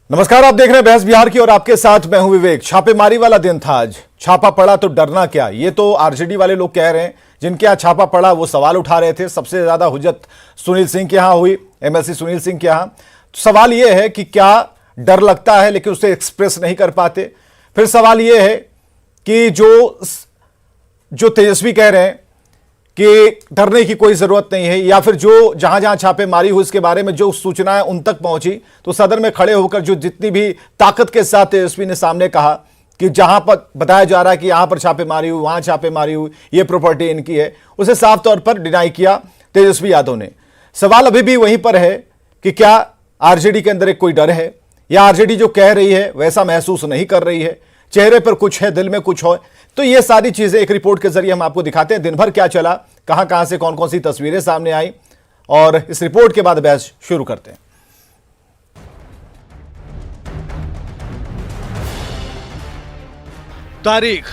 नमस्कार, आप देख रहे हैं बहस बिहार की और आपके साथ मैं हूं विवेक। छापेमारी वाला दिन था आज। छापा पड़ा तो डरना क्या, ये तो आरजेडी वाले लोग कह रहे हैं। जिनके यहाँ छापा पड़ा वो सवाल उठा रहे थे। सबसे ज्यादा हुज्जत सुनील सिंह के यहाँ हुई, एमएलसी सुनील सिंह के यहाँ। सवाल ये है कि क्या डर लगता है लेकिन उसे एक्सप्रेस नहीं कर पाते। फिर सवाल ये है कि जो तेजस्वी कह रहे हैं कि डरने की कोई जरूरत नहीं है, या फिर जो जहां जहां छापेमारी हुई इसके बारे में जो सूचनाएं उन तक पहुंची, तो सदन में खड़े होकर जो जितनी भी ताकत के साथ तेजस्वी ने सामने कहा कि जहां पर बताया जा रहा है कि यहां पर छापेमारी हुई, वहां छापेमारी हुई, ये प्रॉपर्टी इनकी है, उसे साफ तौर पर डिनाई किया तेजस्वी यादव ने। सवाल अभी भी वहीं पर है कि क्या आरजेडी के अंदर एक कोई डर है, या आरजेडी जो कह रही है वैसा महसूस नहीं कर रही है, चेहरे पर कुछ है दिल में कुछ हो। तो ये सारी चीजें एक रिपोर्ट के जरिए हम आपको दिखाते हैं। दिन भर क्या चला, कहां कहां से कौन कौन सी तस्वीरें सामने आई, और इस रिपोर्ट के बाद बहस शुरू करते हैं। तारीख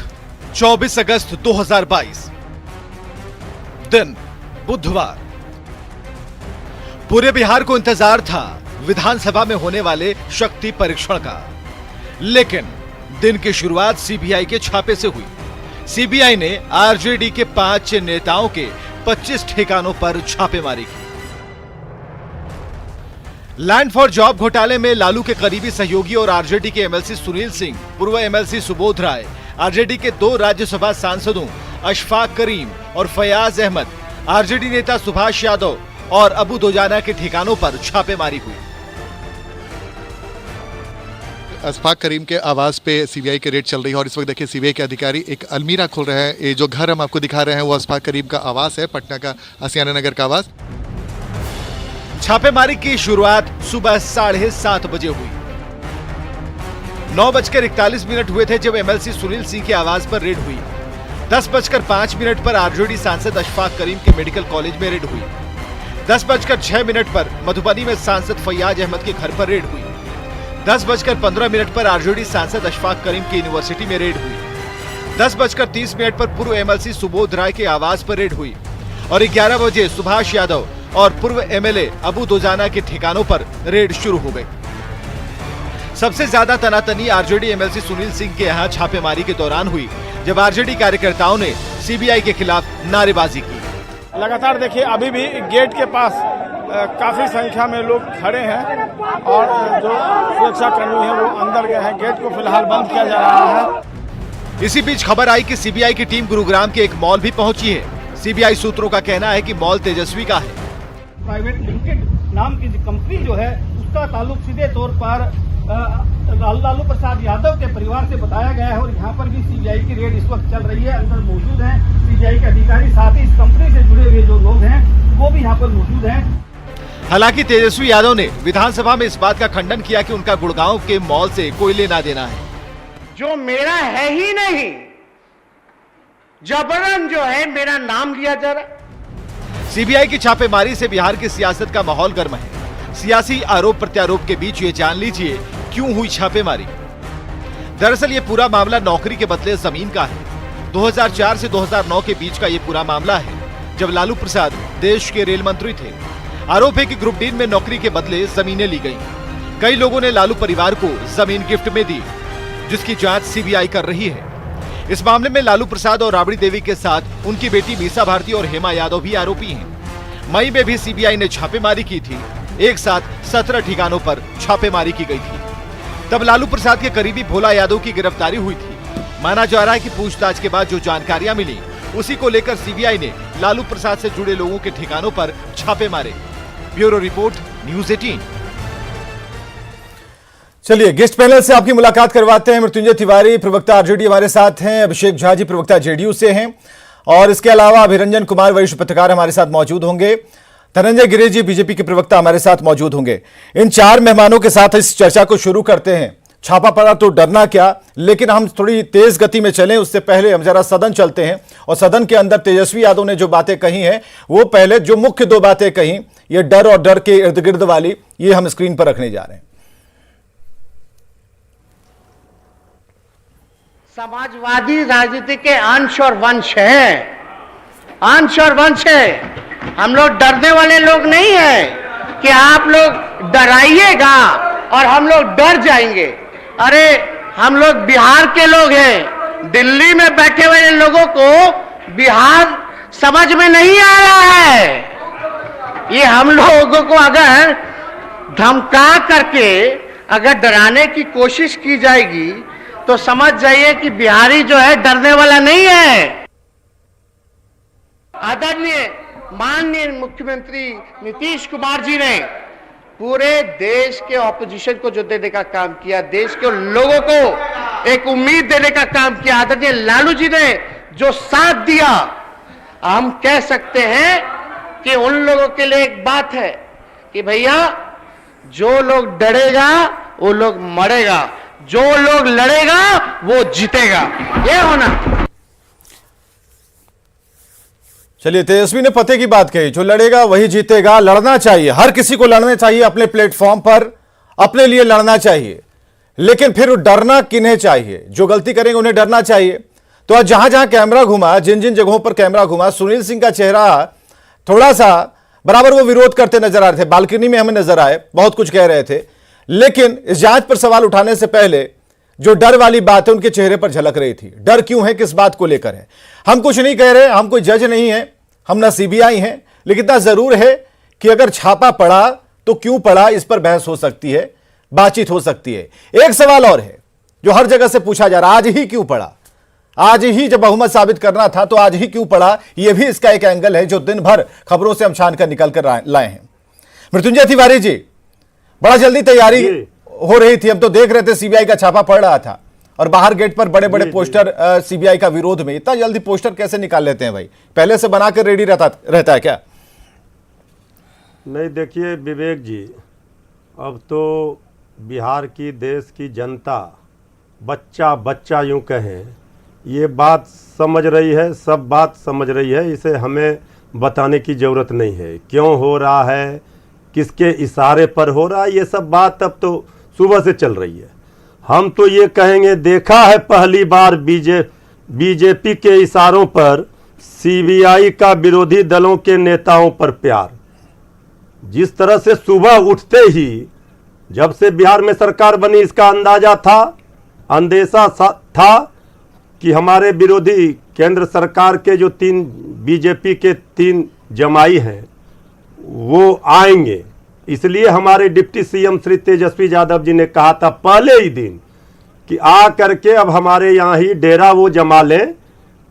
24 अगस्त 2022, दिन बुधवार। पूरे बिहार को इंतजार था विधानसभा में होने वाले शक्ति परीक्षण का, लेकिन दिन की शुरुआत सीबीआई के छापे से हुई। सीबीआई ने आरजेडी के 5 नेताओं के 25 ठिकानों पर छापेमारी की। लैंड फॉर जॉब घोटाले में लालू के करीबी सहयोगी और आरजेडी के एमएलसी सुनील सिंह, पूर्व एमएलसी सुबोध राय, आरजेडी के 2 राज्यसभा सांसदों अशफाक करीम और फयाज अहमद, आरजेडी नेता सुभाष यादव और अबू दोजाना के ठिकानों पर छापेमारी हुई। अशफाक करीम के आवास पे सीबीआई के रेड चल रही है और इस वक्त देखिए सीबीआई के अधिकारी एक अलमीरा खोल रहे हैं। ये जो घर हम आपको दिखा रहे हैं वो अशफाक करीम का आवास है, पटना का आसियाना नगर का आवास। छापेमारी की शुरुआत सुबह 7:30 बजे हुई। 9:41 हुए थे जब एमएलसी सुनील सिंह के आवास पर रेड हुई। 10:05 पर आरजेडी सांसद अशफाक करीम के मेडिकल कॉलेज में रेड हुई। 10:06 पर मधुबनी में सांसद फयाज अहमद के घर पर रेड हुई। 10:15 पर आरजेडी सांसद अशफाक करीम की यूनिवर्सिटी में रेड हुई। 10:30 पर पूर्व एमएलसी सुबोध राय के आवास पर रेड हुई और 11 बजे सुभाष यादव और पूर्व एमएलए अबू दोजाना के ठिकानों पर रेड शुरू हो गई। सबसे ज्यादा तनातनी आरजेडी एमएलसी सुनील सिंह के यहाँ छापेमारी के दौरान हुई, जब आरजेडी कार्यकर्ताओं ने सीबीआई के खिलाफ नारेबाजी की। लगातार देखिए अभी भी गेट के पास काफी संख्या में लोग खड़े हैं और जो सुरक्षा कर्मी हैं वो अंदर गए हैं। गेट को फिलहाल बंद किया जा रहा है। इसी बीच खबर आई कि सीबीआई की टीम गुरुग्राम के एक मॉल भी पहुंची है। सीबीआई सूत्रों का कहना है कि मॉल तेजस्वी का है। प्राइवेट लिमिटेड नाम की कंपनी जो है उसका ताल्लुक सीधे तौर पर लालू प्रसाद यादव के परिवार से बताया गया है और यहाँ पर भी सीबीआई की रेड इस वक्त चल रही है। अंदर मौजूद हैं सीबीआई के अधिकारी, साथ ही इस कंपनी से जुड़े हुए जो लोग हैं वो भी यहाँ पर मौजूद हैं। हालांकि तेजस्वी यादव ने विधानसभा में इस बात का खंडन किया कि उनका गुड़गांव के मॉल से कोई लेना देना है। जो मेरा है ही नहीं, जबरन जो है मेरा नाम लिया जा रहा। सीबीआई की छापेमारी से बिहार की सियासत का माहौल गर्म है। सियासी आरोप प्रत्यारोप के बीच ये जान लीजिए क्यों हुई छापेमारी। दरअसल ये पूरा मामला नौकरी के बदले जमीन का है। 2004 से 2009 के बीच का ये पूरा मामला है, जब लालू प्रसाद देश के रेल मंत्री थे। आरोप है कि ग्रुप डी में नौकरी के बदले जमीनें ली गईं। कई लोगों ने लालू परिवार को जमीन गिफ्ट में दी, जिसकी जांच सीबीआई कर रही है। इस मामले में लालू प्रसाद और राबड़ी देवी के साथ उनकी बेटी मीसा भारती और हेमा यादव भी आरोपी हैं। मई में भी सीबीआई ने छापेमारी की थी। एक साथ 17 ठिकानों पर छापेमारी की गई थी। तब लालू प्रसाद के करीबी भोला यादव की गिरफ्तारी हुई थी। माना जा रहा है कि पूछताछ के बाद जो जानकारियां मिली उसी को लेकर सीबीआई ने लालू प्रसाद से जुड़े लोगों के ठिकानों पर छापे मारे। Bureau report, news 18। चलिए गेस्ट पैनल से आपकी मुलाकात करवाते हैं। मृत्युंजय तिवारी प्रवक्ता आरजेडी हमारे साथ हैं, अभिषेक झा जी प्रवक्ता जेडीयू से हैं, और इसके अलावा अभिरंजन कुमार वरिष्ठ पत्रकार हमारे साथ मौजूद होंगे। धनंजय गिरे जी बीजेपी के प्रवक्ता हमारे साथ मौजूद होंगे। इन 4 मेहमानों के साथ इस चर्चा को शुरू करते हैं। छापा पड़ा तो डरना क्या, लेकिन हम थोड़ी तेज गति में चलें उससे पहले हम जरा सदन चलते हैं, और सदन के अंदर तेजस्वी यादव ने जो बातें कही हैं वो पहले जो मुख्य 2 बातें कही, ये डर और डर के इर्द गिर्द वाली, ये हम स्क्रीन पर रखने जा रहे हैं। समाजवादी राजनीति के अंश और वंश हैं, अंश और वंश है। हम लोग डरने वाले लोग नहीं हैं कि आप लोग डराइएगा और हम लोग डर जाएंगे। अरे हम लोग बिहार के लोग हैं, दिल्ली में बैठे हुए लोगों को बिहार समझ में नहीं आ रहा है। ये हम लोगों को अगर धमका करके अगर डराने की कोशिश की जाएगी तो समझ जाइए कि बिहारी जो है डरने वाला नहीं है। आदरणीय माननीय मुख्यमंत्री नीतीश कुमार जी ने पूरे देश के ऑपोजिशन को जो देने का काम किया, देश के लोगों को एक उम्मीद देने का काम किया, आदरणीय लालू जी ने जो साथ दिया, हम कह सकते हैं कि उन लोगों के लिए एक बात है कि भैया जो लोग डरेगा वो लोग मरेगा, जो लोग लड़ेगा वो जीतेगा, ये होना। चलिए, तेजस्वी ने पते की बात कही, जो लड़ेगा वही जीतेगा। लड़ना चाहिए, हर किसी को लड़ना चाहिए, अपने प्लेटफॉर्म पर अपने लिए लड़ना चाहिए, लेकिन फिर डरना किन्हें चाहिए? जो गलती करेंगे उन्हें डरना चाहिए। तो आज जहां जहां कैमरा घुमा, जिन जिन जगहों पर कैमरा घुमा, सुनील सिंह का चेहरा थोड़ा सा बराबर वो विरोध करते नजर आ रहे थे, बालकनी में हमें नजर आए, बहुत कुछ कह रहे थे, लेकिन इस जांच पर सवाल उठाने से पहले जो डर वाली बात है उनके चेहरे पर झलक रही थी। डर क्यों है, किस बात को लेकर है? हम कुछ नहीं कह रहे, हम कोई जज नहीं है, हम ना सीबीआई हैं, लेकिन इतना जरूर है कि अगर छापा पड़ा तो क्यों पड़ा, इस पर बहस हो सकती है, बातचीत हो सकती है। एक सवाल और है जो हर जगह से पूछा जा रहा, आज ही क्यों पड़ा? आज ही जब बहुमत साबित करना था तो आज ही क्यों पड़ा? यह भी इसका एक एंगल है जो दिन भर खबरों से हम छान कर निकल कर लाए हैं। मृत्युंजय तिवारी जी, बड़ा जल्दी तैयारी हो रही थी, हम तो देख रहे थे सीबीआई का छापा पड़ रहा था और बाहर गेट पर बड़े बड़े पोस्टर सीबीआई का विरोध में। इतना जल्दी पोस्टर कैसे निकाल लेते हैं भाई? पहले से बनाकर रेडी रहता है क्या? नहीं, देखिए विवेक जी, अब तो बिहार की देश की जनता बच्चा बच्चा यूं कहें, ये बात समझ रही है, सब बात समझ रही है। इसे हमें बताने की ज़रूरत नहीं है क्यों हो रहा है, किसके इशारे पर हो रहा है, ये सब बात अब तो सुबह से चल रही है। हम तो ये कहेंगे, देखा है पहली बार बीजेपी के इशारों पर सीबीआई का विरोधी दलों के नेताओं पर प्यार। जिस तरह से सुबह उठते ही, जब से बिहार में सरकार बनी, इसका अंदेशा था कि हमारे विरोधी केंद्र सरकार के जो बीजेपी के 3 जमाई हैं वो आएंगे। इसलिए हमारे डिप्टी सीएम श्री तेजस्वी यादव जी ने कहा था पहले ही दिन कि आ करके अब हमारे यहाँ ही डेरा वो जमा लें,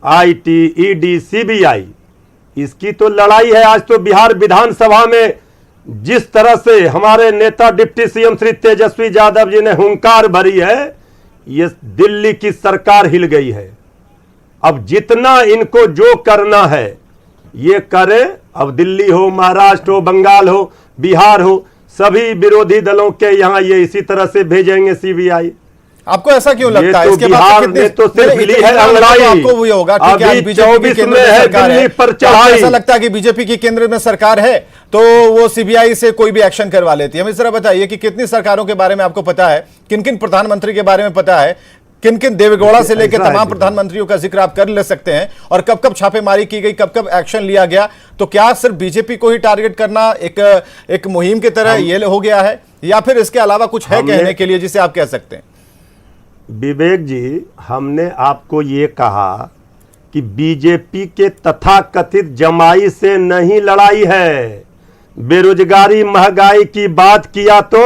आईटी, ईडी, सीबीआई। इसकी तो लड़ाई है। आज तो बिहार विधानसभा में जिस तरह से हमारे नेता डिप्टी सीएम श्री तेजस्वी यादव जी ने हुंकार भरी है, ये दिल्ली की सरकार हिल गई है। अब जितना इनको जो करना है ये करें। अब दिल्ली हो, महाराष्ट्र हो, बंगाल हो, बिहार हो, सभी विरोधी दलों के यहाँ ये इसी तरह से भेजेंगे सीबीआई। आपको ऐसा क्यों लगता है? तो इसके बिहार में तो सिर्फ ली है अंगड़ाई। आपको वो होगा कि आज बीजेपी की केंद्र में सरकार है, ऐसा लगता है कि बीजेपी की केंद्र में सरकार है तो वो सीबीआई से कोई भी एक्शन करवा लेती है। हमें जरा बताइए कि कितनी सरकारों के बारे में आपको पता है, किन किन प्रधानमंत्री के बारे में पता है, किन किन देवेगौड़ा से लेकर तमाम प्रधानमंत्रियों का जिक्र आप कर ले सकते हैं, और कब कब छापेमारी की गई, कब कब एक्शन लिया गया? तो क्या सिर्फ बीजेपी को ही टारगेट करना एक मुहिम की तरह ये हो गया है, या फिर इसके अलावा कुछ है कहने के लिए जिसे आप कह सकते हैं? विवेक जी, हमने आपको ये कहा कि बीजेपी के तथाकथित जमाई से नहीं लड़ाई है। बेरोजगारी, महंगाई की बात किया तो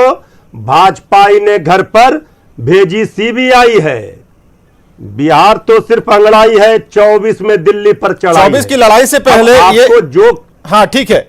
भाजपा ने घर पर भेजी सीबीआई है। बिहार तो सिर्फ अंगड़ाई है, 24 में दिल्ली पर चढ़ाई। 24 की लड़ाई से पहले आपको जो, हाँ ठीक है,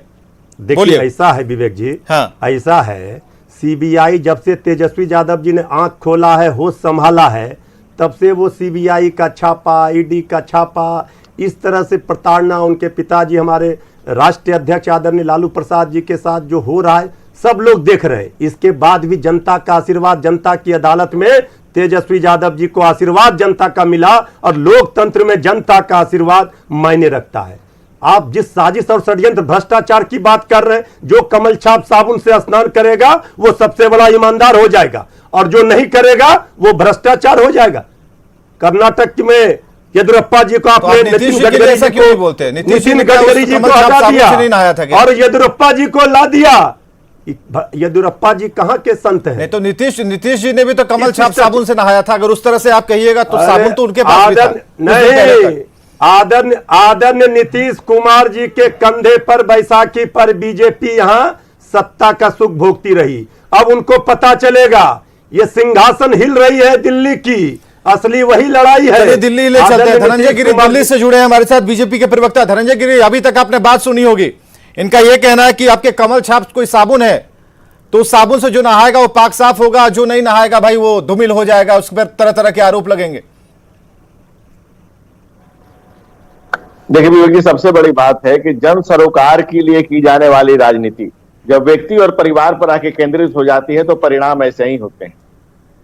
देखिए ऐसा है विवेक जी, हाँ ऐसा है, सीबीआई जब से तेजस्वी यादव जी ने आंख खोला है, होश संभाला है, तब से वो सीबीआई का छापा, ईडी का छापा, इस तरह से प्रताड़ना उनके पिताजी हमारे राष्ट्रीय अध्यक्ष आदरणीय लालू प्रसाद जी के साथ जो हो रहा है, सब लोग देख रहे हैं। इसके बाद भी जनता का आशीर्वाद, जनता की अदालत में तेजस्वी यादव जी को आशीर्वाद जनता का मिला, और लोकतंत्र में जनता का आशीर्वाद मायने रखता है। आप जिस साजिश और षड्यंत्र भ्रष्टाचार की बात कर रहे हैं, जो कमल छाप साबुन से स्नान करेगा वो सबसे बड़ा ईमानदार हो जाएगा, और जो नहीं करेगा वो भ्रष्टाचार हो जाएगा। कर्नाटक में येदियुरप्पा जी को आपने नितिन गडकरी जी को हटा दिया और येदियुरप्पा जी को ला दिया। येदियुरप्पा जी कहाँ के संत हैं? नहीं तो नीतीश जी ने भी तो कमल छाप साबुन से नहाया था। अगर उस तरह से आप कहिएगा तो साबुन तो उनके पास भी था। नहीं, आदरणीय नीतीश कुमार जी के कंधे पर बैसाखी पर बीजेपी यहाँ सत्ता का सुख भोगती रही। अब उनको पता चलेगा ये सिंहासन हिल रही है दिल्ली की, असली वही लड़ाई है। दिल्ली ले चलते हैं। धनंजय गिरी दिल्ली से जुड़े हैं हमारे साथ, बीजेपी के प्रवक्ता धनंजय गिरी। अभी तक आपने बात सुनी होगी, इनका यह कहना है कि आपके कमल छाप कोई साबुन है तो उस साबुन से जो नहाएगा वो पाक साफ होगा, जो नहीं नहाएगा भाई वो धूमिल हो जाएगा, उस पर तरह तरह के आरोप लगेंगे। देखिए विवेक जी, सबसे बड़ी बात है कि जन सरोकार के लिए की जाने वाली राजनीति जब व्यक्ति और परिवार पर आके केंद्रित हो जाती है तो परिणाम ऐसे ही होते हैं।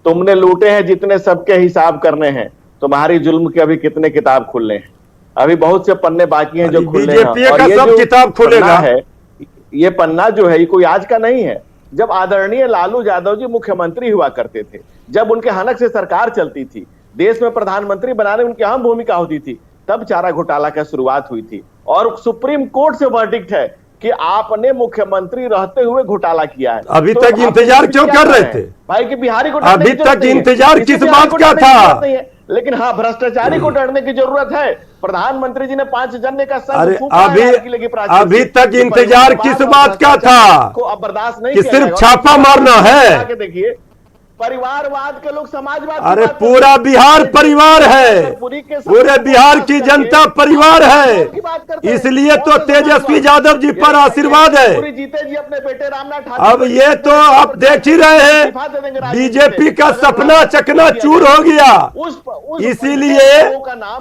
तुमने लूटे हैं जितने, सबके हिसाब करने हैं। तुम्हारी जुल्म के अभी कितने किताब खुलने हैं? अभी बहुत से पन्ने बाकी हैं जो खुलने हैं। बीजेपी का सब किताब खुलेगा है, ये पन्ना जो है ये कोई आज का नहीं है। जब आदरणीय लालू यादव जी मुख्यमंत्री हुआ करते थे, जब उनके हनक से सरकार चलती थी, देश में प्रधानमंत्री बनाने में उनकी अहम भूमिका होती थी, तब चारा घोटाला का शुरुआत हुई थी। और सुप्रीम कोर्ट से वर्डिक्ट है कि आपने मुख्यमंत्री रहते हुए घोटाला किया है। अभी तक इंतजार क्यों कर रहे थे भाई कि बिहारी को? अभी तक इंतजार किस बात का था? लेकिन हाँ, भ्रष्टाचारी को डरने की जरूरत है। प्रधानमंत्री जी ने 5 जने का अरे अभी तक इंतजार किस बात का था? को अब बर्दाश्त नहीं कि सिर्फ छापा मारना है? देखिए, परिवारवाद के लोग समाजवाद। अरे पूरा बिहार परिवार है, पूरे बिहार की जनता परिवार है, इसलिए तो तेजस्वी यादव जी पर आशीर्वाद है। जीते जी अपने बेटे रामनाथ। अब ये तो आप देख ही रहे हैं, बीजेपी का सपना चकनाचूर हो गया।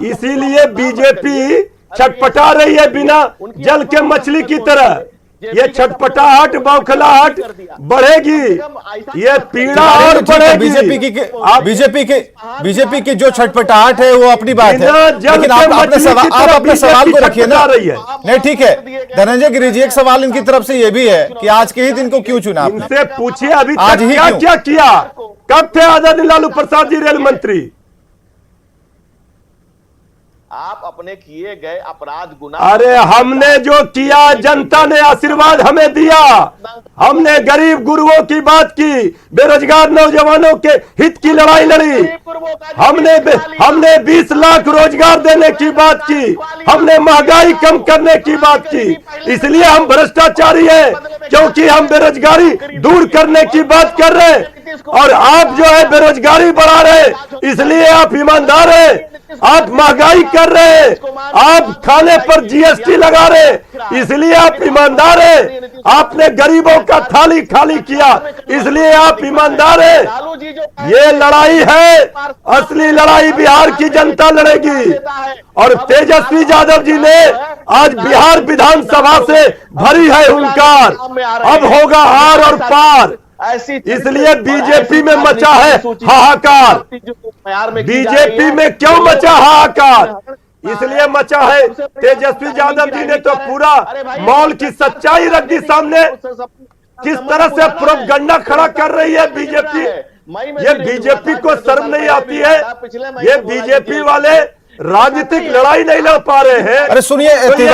इसीलिए बीजेपी छटपटा रही है बिना जल के मछली की तरह। ये छटपटाहट बौखलाहट बढ़ेगी, ये पीड़ा और बढ़ेगी। बीजेपी की जो छटपटाहट है वो अपनी बात है, लेकिन आप अपने सवाल को रखिए ना। नहीं ठीक है धनंजय गिरी जी, एक सवाल इनकी तरफ से ये भी है कि आज के ही दिन को क्यों चुना? इनसे पूछिए अभी आज ही क्या किया? कब थे आदरणीय लालू प्रसाद जी रेल मंत्री? आप अपने किए गए अपराध गुना। अरे हमने जो किया, जनता ने आशीर्वाद हमें दिया। हमने गरीब गुरुओं की बात की, बेरोजगार नौजवानों के हित की लड़ाई लड़ी। हमने 20 लाख रोजगार देने की बात की, हमने महंगाई कम करने की बात की। इसलिए हम भ्रष्टाचारी हैं, क्योंकि हम बेरोजगारी दूर करने की बात कर रहे हैं। और आप जो है बेरोजगारी बढ़ा रहे, इसलिए आप ईमानदार हैं। आप महंगाई कर रहे हैं, आप खाने पर जीएसटी लगा रहे, इसलिए आप ईमानदार हैं। आपने गरीबों का थाली खाली किया, इसलिए आप ईमानदार हैं। ये लड़ाई है, असली लड़ाई बिहार की जनता लड़ेगी। और तेजस्वी यादव जी ने आज बिहार विधानसभा से भरी है हुंकार। अब होगा आर और पार। इसलिए बीजेपी में मचा है हाहाकार। बीजेपी में क्यों मचा हाहाकार? इसलिए मचा है, तेजस्वी यादव जी ने तो पूरा मॉल की सच्चाई रख दी सामने। किस तरह से प्रोपगंडा खड़ा कर रही है बीजेपी। ये बीजेपी को शर्म नहीं आती है? ये बीजेपी वाले राजनीतिक लड़ाई नहीं लड़ पा रहे हैं। अरे सुनिए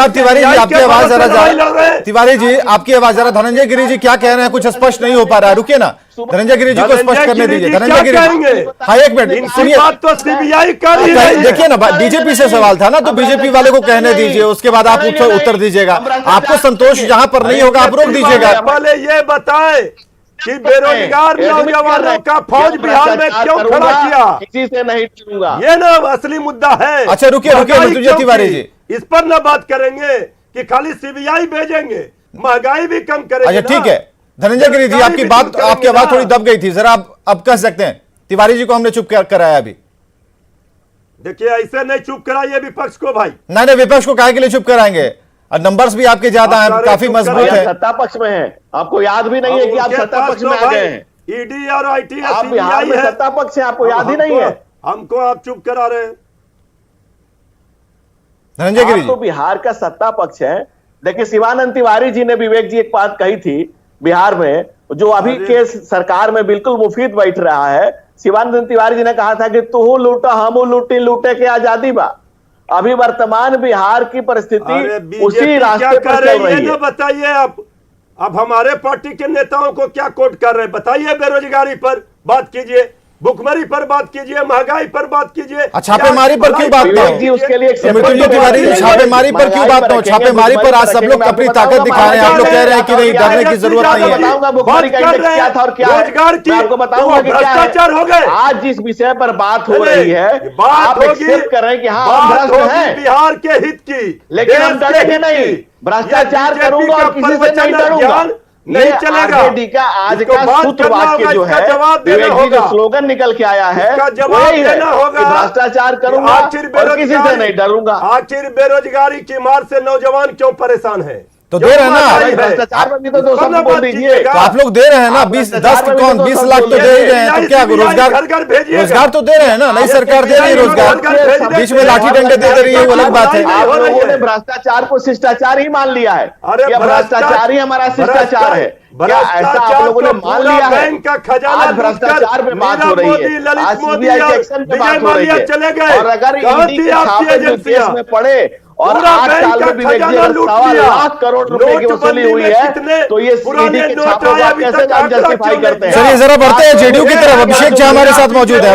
तिवारी जी, आपकी आवाज जरा, तिवारी जी आपकी आवाज जरा। धनंजय गिरी जी क्या कह रहे हैं, कुछ स्पष्ट नहीं हो पा रहा है, रुकिए ना। धनंजय गिरी जी को स्पष्ट करने दीजिए। धनंजय गिरी, हाँ एक मिनट सुनिए। तो सीबीआई कर देखिए ना, बीजेपी से सवाल था ना, तो बीजेपी वाले को कहने दीजिए, उसके बाद आप उत्तर दीजिएगा। आपको संतोष जहां पर नहीं होगा आप रोक दीजिएगा। पहले ये बताएं कि बेरोजगार नौजवानों का फौज बिहार में क्यों खड़ा किया? किसी से नहीं चलूंगा, ये ना असली मुद्दा है। अच्छा रुकिए मृत्युंजय तिवारी जी, इस पर ना बात करेंगे कि खाली सीबीआई भेजेंगे, महंगाई भी कम करेंगे। अच्छा ठीक है धनंजय गिरी जी, आपकी आवाज थोड़ी दब गई थी, जरा आप अब कह सकते हैं। तिवारी जी को हमने चुप कराया अभी। देखिए ऐसे नहीं चुप कराइए विपक्ष को भाई। नहीं विपक्ष को काहे के लिए चुप कराएंगे? और नंबर्स भी आपके ज्यादा हैं, काफी मजबूत है। सत्ता पक्ष में है, आपको याद भी नहीं है कि आप सत्ता पक्ष में आ गए हैं। ईडी और आईटी आप बिहार में सत्ता पक्ष है, आपको याद ही नहीं है। हमको आप चुप करा रहे हैं। धनंजय गिरी तो बिहार का सत्ता पक्ष है। देखिए शिवानंद तिवारी जी ने विवेक जी एक बात कही थी बिहार में, जो अभी के सरकार में बिल्कुल मुफीद बैठ रहा है। शिवानंद तिवारी जी ने कहा था कि तू लूटा हम लूटी, लूटे के आजादी बा। अभी वर्तमान बिहार की परिस्थिति उसी रास्ते पर चल रही है। बताइए अब हमारे पार्टी के नेताओं को क्या कोट कर रहे हैं बताइए। बेरोजगारी पर बात कीजिए, भुखमरी पर बात कीजिए, महंगाई पर बात कीजिए। छापेमारी पर क्यों बात ना हो? उसके लिए छापेमारी पर क्यों बात ना हो? छापेमारी पर आज सब लोग अपनी ताकत दिखा रहे हैं। आप लोग कह रहे हैं कि नहीं, डरने की जरूरत नहीं है। क्या था और क्या रोजगार की आपको बताऊंगा कि भ्रष्टाचार हो गए। आज जिस विषय पर बात हो रही है, आप एक्सेप्ट कर रहे हैं कि हाँ हम भ्रष्ट हैं, बिहार के हित की, लेकिन हम डरेंगे नहीं। भ्रष्टाचार करूंगा और किसी से नहीं डरूंगा, नहीं चलेगा। आरजेडी का आज का सूत्र वाक्य जो है, विवेक जी जो स्लोगन निकल के आया है वही है कि भ्रष्टाचार करूंगा और किसी से नहीं डरूंगा। आखिर बेरोजगारी की मार से नौजवान क्यों परेशान है? तो दे रहे हैं ना, भ्रष्टाचार में भी तो सब बोल दीजिए। तो आप लोग दे रहे हैं ना, 20 लाख तो दे ही रहे हैं। तो क्या रोजगार तो दे रहे हैं ना, नई सरकार दे रही है रोजगार। बीच में लाठी डंडे दे रही है, वो अलग बात है। आप लोगों ने भ्रष्टाचार को शिष्टाचार ही मान लिया है, कि भ्रष्टाचार ही हमारा शिष्टाचार है। क्या ऐसा आप लोगों ने मान लिया है? आज भ्रष्टाचार पे बात हो रही है, आज सीबीआई के एक्शन पे बात हो रही है। और अगर ईडी के छापे जो केस में पड़े और 8 साल में विवेक जी 1.25 लाख करोड़ रुपए की वसूली हुई है, तो ये ईडी के छापों को कैसे जस्टिफाई करते हैं? चलिए जरा बढ़ते हैं जेडीयू की तरफ। अभिषेक जी हमारे साथ मौजूद है।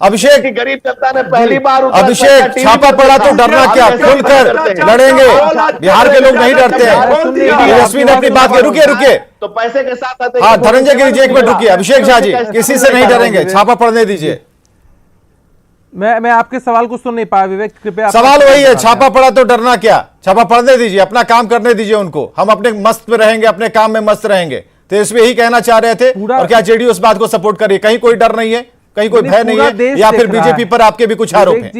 अभिषेक गरीब जनता ने पहली बार अभिषेक, छापा पड़ा तो डरना क्या, खुलकर लड़ेंगे। बिहार के लोग नहीं डरते हैं। तेजस्वी ने अपनी बात की, रुकिए तो पैसे के साथ हाँ धनंजय गिरी जी एक मिनट रुकिए। अभिषेक झा जी, किसी से नहीं डरेंगे, छापा पड़ने दीजिए। मैं आपके सवाल को सुन नहीं पाया विवेक, कृपया। सवाल वही है, छापा पड़ा तो डरना क्या, छापा पड़ने दीजिए, अपना काम करने दीजिए उनको। हम अपने मस्त में रहेंगे, अपने काम में मस्त रहेंगे। तेजस्वी यही कहना चाह रहे थे, और क्या जेडीयू इस बात को सपोर्ट करिए? कहीं कोई डर नहीं है, कहीं कोई भय नहीं है, या फिर बीजेपी पर आपके भी कुछ आरोप हैं?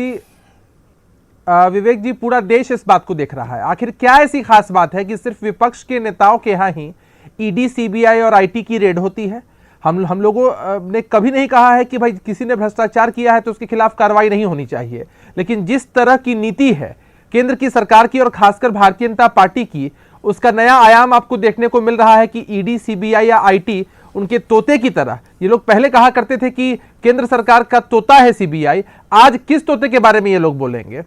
विवेक जी, पूरा देश इस बात को देख रहा है। आखिर क्या ऐसी खास बात है कि सिर्फ विपक्ष के नेताओं के यहाँ ही ईडी, सीबीआई और आईटी की रेड होती है? हम लोगों ने कभी नहीं कहा है कि भाई किसी ने भ्रष्टाचार किया है तो उसके खिलाफ कार्रवाई नहीं होनी चाहिए, लेकिन जिस तरह की नीति है केंद्र की सरकार की और खासकर भारतीय जनता पार्टी की, उसका नया आयाम आपको देखने को मिल रहा है कि ईडी, सीबीआई या आईटी उनके तोते की तरह। ये लोग पहले कहा करते थे कि केंद्र सरकार का तोता है सीबीआई, आज किस तोते के बारे में ये लोग बोलेंगे?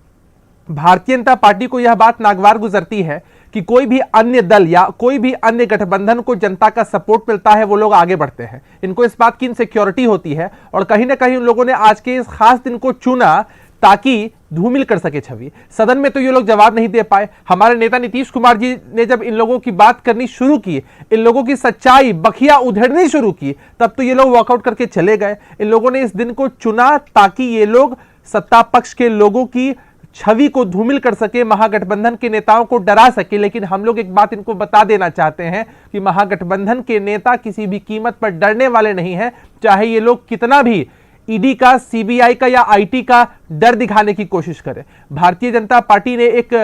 भारतीय जनता पार्टी को यह बात नागवार गुजरती है कि कोई भी अन्य दल या कोई भी अन्य गठबंधन को जनता का सपोर्ट मिलता है, वो लोग आगे बढ़ते हैं। इनको इस बात की इनसिक्योरिटी होती है, और कहीं ना कहीं उन लोगों ने आज के इस खास दिन को चुना ताकि धूमिल कर सके छवि। सदन में तो ये लोग जवाब नहीं दे पाए। हमारे नेता नीतीश कुमार जी ने जब इन लोगों की बात करनी शुरू की, इन लोगों की सच्चाई बखिया उधेड़नी शुरू की, तब तो ये लोग वॉकआउट करके चले गए। इन लोगों ने इस दिन को चुना ताकि ये लोग सत्ता पक्ष के लोगों की छवि को धूमिल कर सके, महागठबंधन के नेताओं को डरा सके। लेकिन हम लोग एक बात इनको बता देना चाहते हैं कि महागठबंधन के नेता किसी भी कीमत पर डरने वाले नहीं हैं, चाहे ये लोग कितना भी ईडी का, सीबीआई का या आईटी का डर दिखाने की कोशिश करें। भारतीय जनता पार्टी ने एक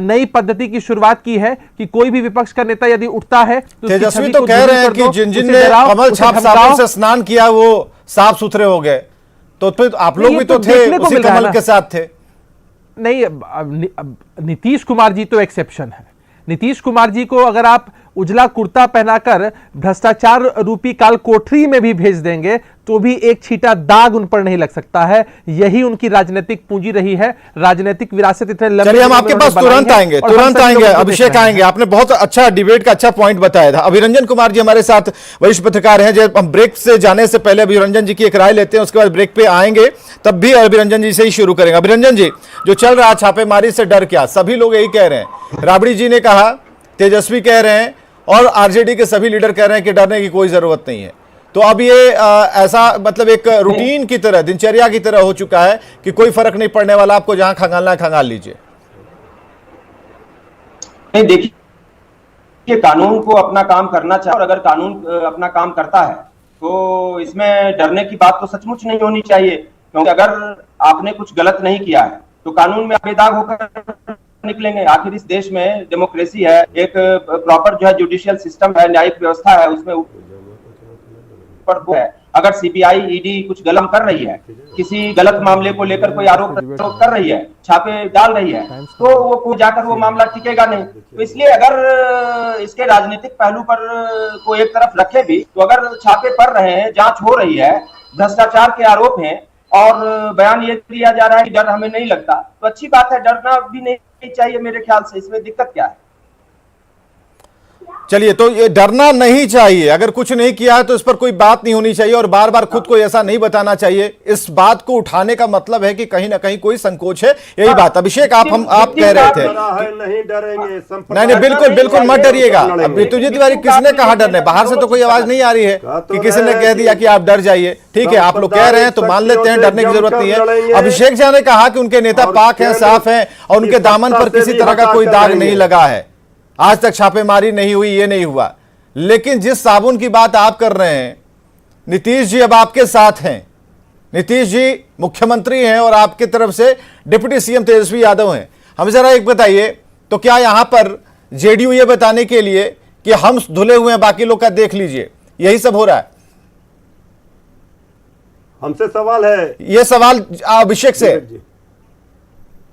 नई पद्धति की शुरुआत की है कि कोई भी विपक्ष का नेता यदि उठता है तो तेजस्वी तो कह रहे हैं कि जिन ने कमल छाप साबुन से स्नान किया वो साफ सुथरे हो गए, तो फिर आप लोग भी तो थे, उसी कमल के साथ थे। नहीं, नीतीश कुमार जी तो एक्सेप्शन है। नीतीश कुमार जी को अगर आप उजला कुर्ता पहनाकर भ्रष्टाचार रूपी काल कोठरी में भी भेज देंगे तो भी एक छींटा दाग उन पर नहीं लग सकता है। यही उनकी राजनीतिक पूंजी रही है, राजनीतिक विरासत इतने लंबे। चलिए हम आपके पास तुरंत आएंगे, अभिषेक आएंगे। आपने बहुत अच्छा डिबेट का अच्छा पॉइंट बताया था। अभिरंजन कुमार जी हमारे साथ वरिष्ठ पत्रकार हैं। जब हम ब्रेक से जाने से पहले अभिरंजन जी की एक राय लेते हैं, उसके बाद ब्रेक पे आएंगे, तब भी अभिरंजन जी से ही शुरू करेंगे। अभिरंजन जी, जो चल रहा छापेमारी से डर क्या, सभी लोग यही कह रहे हैं। राबड़ी जी ने कहा, तेजस्वी कह रहे हैं, और आरजेडी के सभी लीडर कह रहे हैं कि डरने की कोई जरूरत नहीं है। तो अब ये ऐसा मतलब एक रूटीन की तरह, दिनचर्या की तरह हो चुका है कि कोई फर्क नहीं पड़ने वाला, आपको जहां खंगालना है खंगाल लीजिए। नहीं, देखिए कानून को अपना काम करना चाहिए, और अगर कानून अपना काम करता है तो इसमें डरने की बात तो सचमुच नहीं होनी चाहिए, क्योंकि अगर आपने कुछ गलत नहीं किया है तो कानून में बेदाग होकर निकलेंगे। आखिर इस देश में डेमोक्रेसी है, एक प्रॉपर जो है जुडिशियल सिस्टम है, न्यायिक व्यवस्था है, उसमें ऊपर है। अगर सीबीआई, ईडी कुछ गलत कर रही है, किसी गलत मामले को लेकर कोई आरोप कर रही है, छापे डाल रही है, तो वो कोई जाकर वो मामला टिकेगा नहीं। तो इसलिए अगर इसके राजनीतिक पहलू पर को एक तरफ रखे भी, तो अगर छापे पड़ रहे हैं, जांच हो रही है, भ्रष्टाचार के आरोप हैं और बयान ये दिया जा रहा है कि डर हमें नहीं लगता, तो अच्छी बात है, डरना भी नहीं चाहिए मेरे ख्याल से। इसमें दिक्कत क्या है? चलिए, तो ये डरना नहीं चाहिए, अगर कुछ नहीं किया है तो इस पर कोई बात नहीं होनी चाहिए और बार बार खुद को ऐसा नहीं बताना चाहिए। इस बात को उठाने का मतलब है कि कहीं ना कहीं कोई संकोच है, यही बात। अभिषेक, आप कह रहे थे नहीं डरेंगे, नहीं, बिल्कुल बिल्कुल मत डरिएगा। अब मृत्युंजय तिवारी किसने कहा डरने, बाहर से तो कोई आवाज नहीं आ रही है कि किसी ने कह दिया कि आप डर जाइए। ठीक है, आप लोग कह रहे हैं तो मान लेते हैं, डरने की जरूरत नहीं है। अभिषेक जी ने कहा कि उनके नेता पाक हैं, साफ हैं और उनके दामन पर किसी तरह का कोई दाग नहीं लगा है, आज तक छापेमारी नहीं हुई, ये नहीं हुआ। लेकिन जिस साबुन की बात आप कर रहे हैं, नीतीश जी अब आपके साथ हैं, नीतीश जी मुख्यमंत्री हैं और आपकी तरफ से डिप्टी सीएम तेजस्वी यादव हैं। हमें जरा एक बताइए, तो क्या यहां पर जेडीयू ये बताने के लिए कि हम धुले हुए हैं, बाकी लोग का देख लीजिए, यही सब हो रहा है? हमसे सवाल है, ये सवाल अभिषेक से।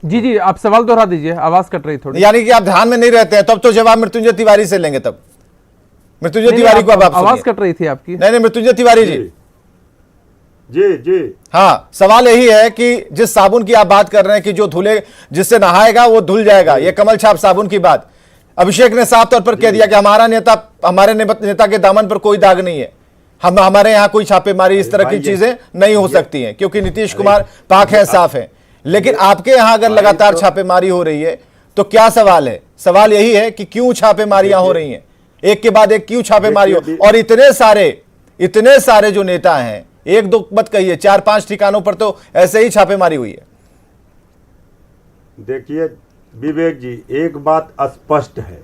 जी आप सवाल दोहरा दीजिए, आवाज कट रही थोड़ी। यानी कि आप ध्यान में नहीं रहते हैं, तब तो जवाब मृत्युंजय तिवारी से लेंगे। तब मृत्युंजय तिवारी को अब आप आवाज कट रही थी आपकी। नहीं, मृत्युंजय तिवारी जी। जी हाँ, सवाल यही है कि जिस साबुन की आप बात कर रहे हैं कि जो धुले, जिससे नहाएगा वो धुल जाएगा, ये कमल छाप साबुन की बात अभिषेक ने साफ तौर पर कह दिया कि हमारे नेता के दामन पर कोई दाग नहीं है, हमारे यहाँ कोई छापेमारी इस तरह की चीजें नहीं हो सकती हैं, क्योंकि नीतीश कुमार पाक है, साफ है। लेकिन आपके यहां अगर लगातार छापेमारी हो रही है तो क्या सवाल है? सवाल यही है कि क्यों छापेमारियां हो रही हैं, एक के बाद एक क्यों छापेमारी हो, और इतने सारे जो नेता हैं, एक दो मत कहिए, 4-5 ठिकानों पर तो ऐसे ही छापेमारी हुई है। देखिए विवेक जी, एक बात स्पष्ट है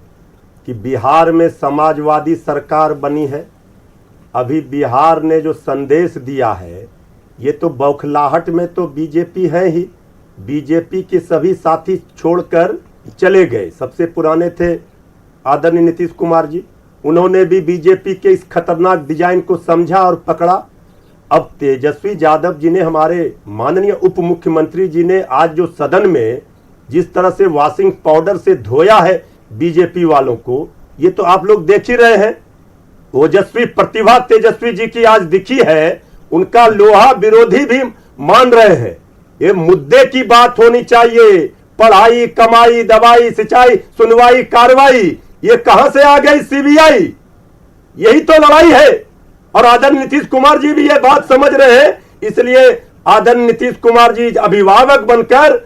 कि बिहार में समाजवादी सरकार बनी है। अभी बिहार ने जो संदेश दिया है, ये तो बौखलाहट में तो बीजेपी है ही, बीजेपी के सभी साथी छोड़कर चले गए। सबसे पुराने थे आदरणीय नीतीश कुमार जी, उन्होंने भी बीजेपी के इस खतरनाक डिजाइन को समझा और पकड़ा। अब तेजस्वी यादव जी ने, हमारे माननीय उप मुख्यमंत्री जी ने आज जो सदन में जिस तरह से वॉशिंग पाउडर से धोया है बीजेपी वालों को, ये तो आप लोग देख ही रहे हैं। ओजस्वी प्रतिभा तेजस्वी जी की आज दिखी है, उनका लोहा विरोधी भी मान रहे हैं। ये मुद्दे की बात होनी चाहिए, पढ़ाई, कमाई, दवाई, सिंचाई, सुनवाई, कार्रवाई, ये कहां से आ गई सीबीआई? यही तो लड़ाई है। और आदरणीय नीतीश कुमार जी भी ये बात समझ रहे हैं, इसलिए आदरणीय नीतीश कुमार जी अभिभावक बनकर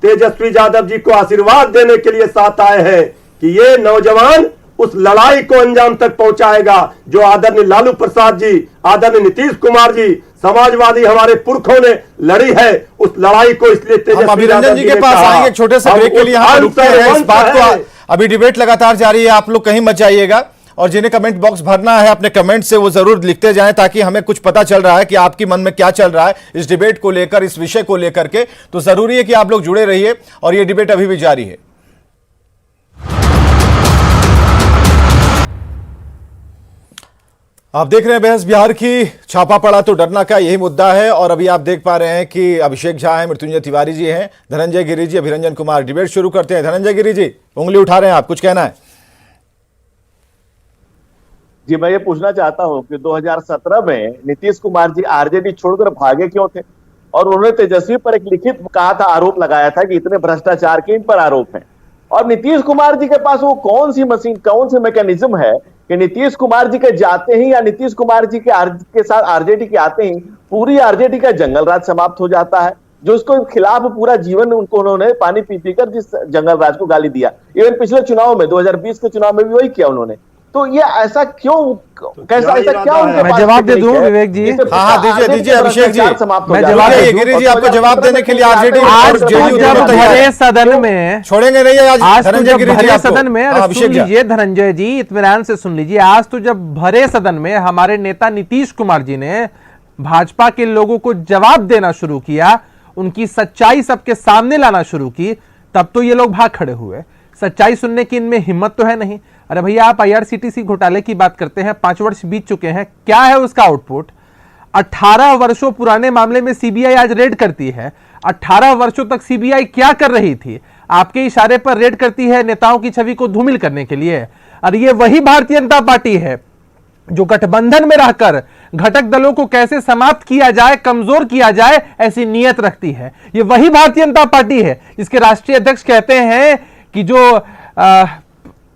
तेजस्वी यादव जी को आशीर्वाद देने के लिए साथ आए हैं कि ये नौजवान उस लड़ाई को अंजाम तक पहुंचाएगा जो आदरणीय लालू प्रसाद जी, आदरणीय नीतीश कुमार जी, समाजवादी हमारे पुरखों ने लड़ी है, उस लड़ाई को इसलिए हम अभिरंजन जी के पास आएंगे, छोटे से ब्रेक के लिए यहाँ रुकते हैं। इस बात को, अभी डिबेट लगातार जारी है, आप लोग कहीं मत जाइएगा और जिन्हें कमेंट बॉक्स भरना है अपने कमेंट से वो जरूर लिखते जाएं, ताकि हमें कुछ पता चल रहा है कि आपके मन में क्या चल रहा है इस डिबेट को लेकर, इस विषय को लेकर के। तो जरूरी है कि आप लोग जुड़े रहिए और ये डिबेट अभी भी जारी है। आप देख रहे हैं बहस बिहार की, छापा पड़ा तो डरना का यही मुद्दा है। और अभी आप देख पा रहे हैं कि अभिषेक झा हैं, मृत्युंजय तिवारी जी हैं, धनंजय गिरि जी, अभिरंजन कुमार। डिबेट शुरू करते हैं। धनंजय गिरि जी उंगली उठा रहे हैं, आप कुछ कहना है? जी, मैं ये पूछना चाहता हूं कि 2017 में नीतीश कुमार जी आरजेडी छोड़कर भागे क्यों थे? और उन्होंने तेजस्वी पर एक लिखित कहा था, आरोप लगाया था कि इतने भ्रष्टाचार के इन पर आरोप हैं। और नीतीश कुमार जी के पास वो कौन सी मशीन, कौन सी मैकेनिज्म है कि नीतीश कुमार जी के जाते ही या नीतीश कुमार जी के साथ आरजेडी के आते ही पूरी आरजेडी का जंगल राज समाप्त हो जाता है, जो उसको खिलाफ पूरा जीवन उन्होंने पानी पी पीकर जिस जंगल राज को गाली दिया। इवन पिछले चुनाव में 2020 के चुनाव में भी वही किया उन्होंने। तो ये ऐसा क्यों, कैसा ऐसा क्या उनके पास? मैं जवाब दे दूं विवेक जी? हाँ दीजिए अभिषेक जी, मैं जवाब गिरि जी आपको जवाब देने के लिए आरजेडी आज जब भरे सदन में छोड़ेंगे नहीं आज धनंजय गिरि जी सदन में, सुन लीजिए धनंजय जी, इत्मीनान से सुन लीजिए। आज तो जब भरे सदन में हमारे नेता नीतीश कुमार जी ने भाजपा के लोगों को जवाब देना शुरू किया, उनकी सच्चाई सबके सामने लाना शुरू की, तब तो ये लोग भाग खड़े हुए। सच्चाई सुनने की इनमें हिम्मत तो है नहीं। अरे भैया, आप आईआरसीटीसी घोटाले की बात करते हैं, 5 वर्ष बीत चुके हैं, क्या है उसका आउटपुट? 18 वर्षों पुराने मामले में सीबीआई आज रेड करती है। 18 वर्षों तक सीबीआई क्या कर रही थी? आपके इशारे पर रेड करती है नेताओं की छवि को धूमिल करने के लिए। और ये वही भारतीय जनता पार्टी है जो गठबंधन में रहकर घटक दलों को कैसे समाप्त किया जाए, कमजोर किया जाए, ऐसी नीयत रखती है। ये वही भारतीय जनता पार्टी है जिसके राष्ट्रीय अध्यक्ष कहते हैं कि जो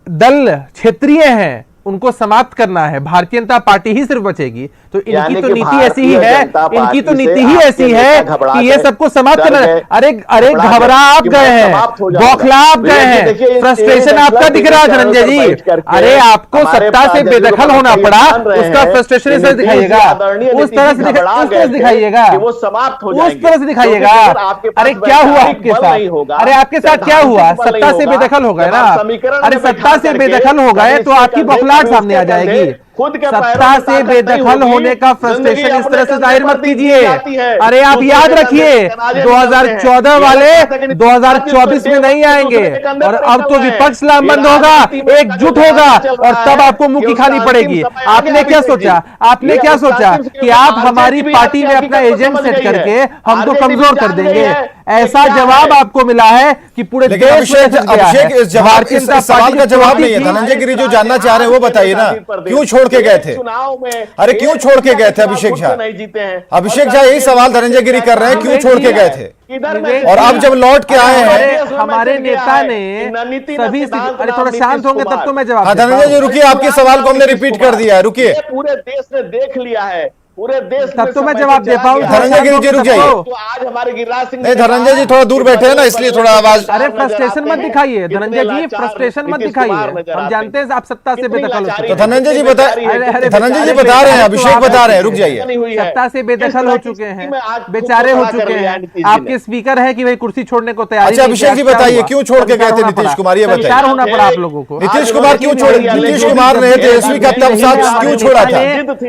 दल क्षेत्रीय हैं उनको समाप्त करना है, भारतीय जनता पार्टी ही सिर्फ बचेगी। तो इनकी यानी तो कि नीति ऐसी ही है, भारतीय इनकी तो जनता नीति पार्टी ही से ऐसी है आपके नेता कि ये सबको समाप्त करना है। अरे घबरा आप कि गए मैं हैं, समाप्त हो जाऊंगा। बौखला आप गए देखिए, हैं, इस फ्रस्ट्रेशन फैसला आपका दिख रहा है चैनल धनंजय पर जी। बैठ करके अरे आपको हमारे सत्ता से पास बेदखल जो होना ये पड़ा, मान रहे उसका हैं फ्रस्ट्रेशन कि इस तरह नीतीश दिखाइएगा, आदरणीय उस तरह से नीतीश घबरा गए थे दिखाइएगा, कि वो समाप्त हो उस जाएंगे। तरह से दिखाइएगा। क्योंकि फिर आपके पास अरे क्या हुआ वैचारिक आपके बल साथ? नहीं होगा, अरे आपके साथ क्या हुआ? सैद्धांतिक बल नहीं सत्ता से होगा। बेदखल हो गए जब ना। आप समीकरण अरे में सत्ता बैठा से करके बेदखल हो गए कभी तो इसके आपकी कंधे, बौखलाहट कभी सामने आ उसके कंधे, जाएगी। खुद के पैरों सत्ता में से ताकत नहीं बेदखल होगी, होने का जिंदगी फ्रस्ट्रेशन इस अपने तरह से कंधे जाहिर पर मत दी कीजिए। जाती है। अरे आप दूसरे याद के कंधे रखिए, पे तनाजे 2014 निकलते हैं। वाले ये बात है कि 2024 में नहीं आएंगे, दूसरे के कंधे और पर अब निकल तो रहे हैं। विपक्ष लामबंद ये होगा, राजनीति में एकजुट जो होगा, लड़ाई चल और रहा तब है, आपको मुंह ये की उसका खानी अंतिम पड़ेगी। समय आ आपने गया क्या अभिषेक सोचा? जी। आपने ये क्या उसका सोचा अंतिम समय कि आ आप गया। हमारी RJD पार्टी में आपकी अपना हकीकत को एजेंट समझ सेट गई है। करके हमको RJD कमजोर भी कर जान देंगे? गई है कि ऐसा क्या जवाब है। आपको मिला है कि पूरे लेकिन देश में अभिषेक फैल गया अभिषेक है। इस जवाब भारतीय इस जनता सवाल पार्टी का की जवाब चुनौती नहीं है। थी। धनंजय गिरी जो जानना चाह रहे हैं वो बताइए ना, क्यों छोड़ के गए थे? चुनाव में अरे क्यों छोड़ के गए थे अभिषेक झा? नहीं जीते हैं। अभिषेक झा यही सवाल धनंजय गिरी कर रहे हैं, क्यों छोड़ के गए थे? और अब जब लौट के आए हैं, हमारे नेता ने सभी अरे थोड़ा शांत होंगे तब तो मैं जवाब हाँ धनंजय जी रुकिए, आपके सवाल को हमने रिपीट कर दिया है, रुकिए। पूरे देश ने देख लिया है, पूरे देश तब तो मैं जवाब दे पाऊँ। धनंजय गिरी जी रुक जाइए। तो आज हमारे गिरिराज सिंह नहीं धनंजय जी थोड़ा दूर बैठे हैं ना, इसलिए थोड़ा आवाज। अरे फ्रस्ट्रेशन मत दिखाइए धनंजय जी, फ्रस्ट्रेशन मत दिखाइए। हम जानते हैं आप सत्ता से बेदखल हो चुके तो हैं। धनंजय जी बता धनंजय जी बता रहे हैं, अभिषेक बता रहे हैं, रुक जाइए। सत्ता से बेदखल हो चुके हैं, बेचारे हो चुके हैं। आपके स्पीकर है कि भाई कुर्सी छोड़ने को तैयार। अच्छा अभिषेक जी बताइए, क्यों छोड़ के गए थे नीतीश कुमार? ये तैयार होना बताइए। पड़ा आप लोगों को। नीतीश कुमार क्यों छोड़े? नीतीश कुमार ने तेजस्वी का तब साथ क्यों छोड़ा था?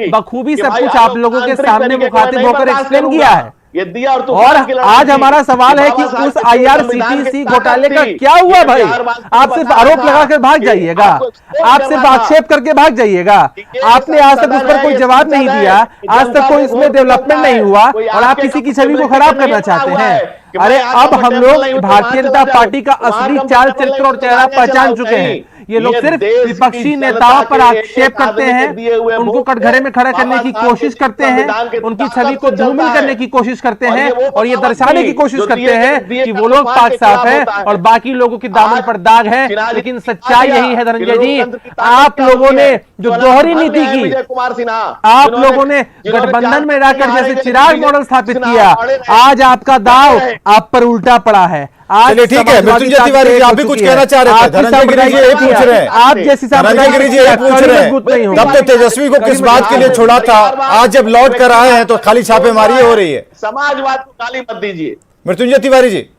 बखूबी सब कुछ आप लोगों के सामने मुखातिब होकर एक्सप्लेन किया है। ये दिया और आज हमारा सवाल है कि उस IRCTC घोटाले का क्या हुआ भाई? आप सिर्फ आरोप लगाकर भाग जाइएगा, आप सिर्फ आक्षेप करके भाग जाइएगा। आपने आज तक उस पर कोई जवाब नहीं दिया, आज तक कोई इसमें डेवलपमेंट नहीं हुआ, और आप किसी की छवि को खराब करना चाहते हैं। अरे अब हम लोग भारतीय जनता पार्टी का असली चाल चरित्र और चेहरा पहचान चुके हैं। ये लोग सिर्फ विपक्षी नेताओं पर आक्षेप करते हैं, उनको कटघरे में खड़ा करने की कोशिश करते हैं, उनकी छवि को धूमिल करने की कोशिश करते हैं, और ये दर्शाने की कोशिश करते हैं कि वो लोग पाक साफ हैं और बाकी लोगों की दामन पर दाग है। लेकिन सच्चाई यही है धनंजय जी, आप लोगों ने जो दोहरी नीति की, आप लोगों ने गठबंधन में रहकर जैसे चिराग मॉडल स्थापित किया, आज आपका दाव आप पर उल्टा पड़ा है। चलिए ठीक है, मृत्युंजय तिवारी जी आप भी कुछ कहना चाह रहे थे। धनंजय गिरी जी यही पूछ रहे हैं, आप जैसी धनंजय गिरी जी यही पूछ रहे हैं, तब तो तेजस्वी को किस बात के लिए छोड़ा था, आज जब लौट कर आए हैं तो खाली छापेमारी हो रही है। समाजवाद को गाली मत दीजिए। मृत्युंजय तिवारी जी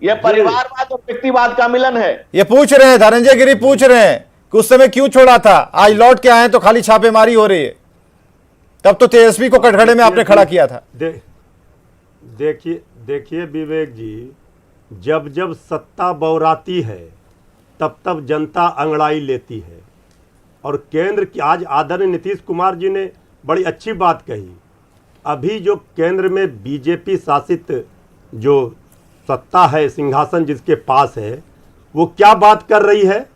यह परिवारवाद और व्यक्तिवाद का मिलन है। ये पूछ रहे हैं, धनंजय गिरी पूछ रहे हैं कि उस समय क्यों छोड़ा था, आज लौट के आए हैं तो खाली छापेमारी हो रही है। तब तो तेजस्वी को कटघरे में आपने खड़ा किया था। देखिए विवेक जी, जब जब सत्ता बौराती है तब तब जनता अंगड़ाई लेती है। और केंद्र की आज आदरणीय नीतीश कुमार जी ने बड़ी अच्छी बात कही। अभी जो केंद्र में बीजेपी शासित जो सत्ता है, सिंहासन जिसके पास है, वो क्या बात कर रही है?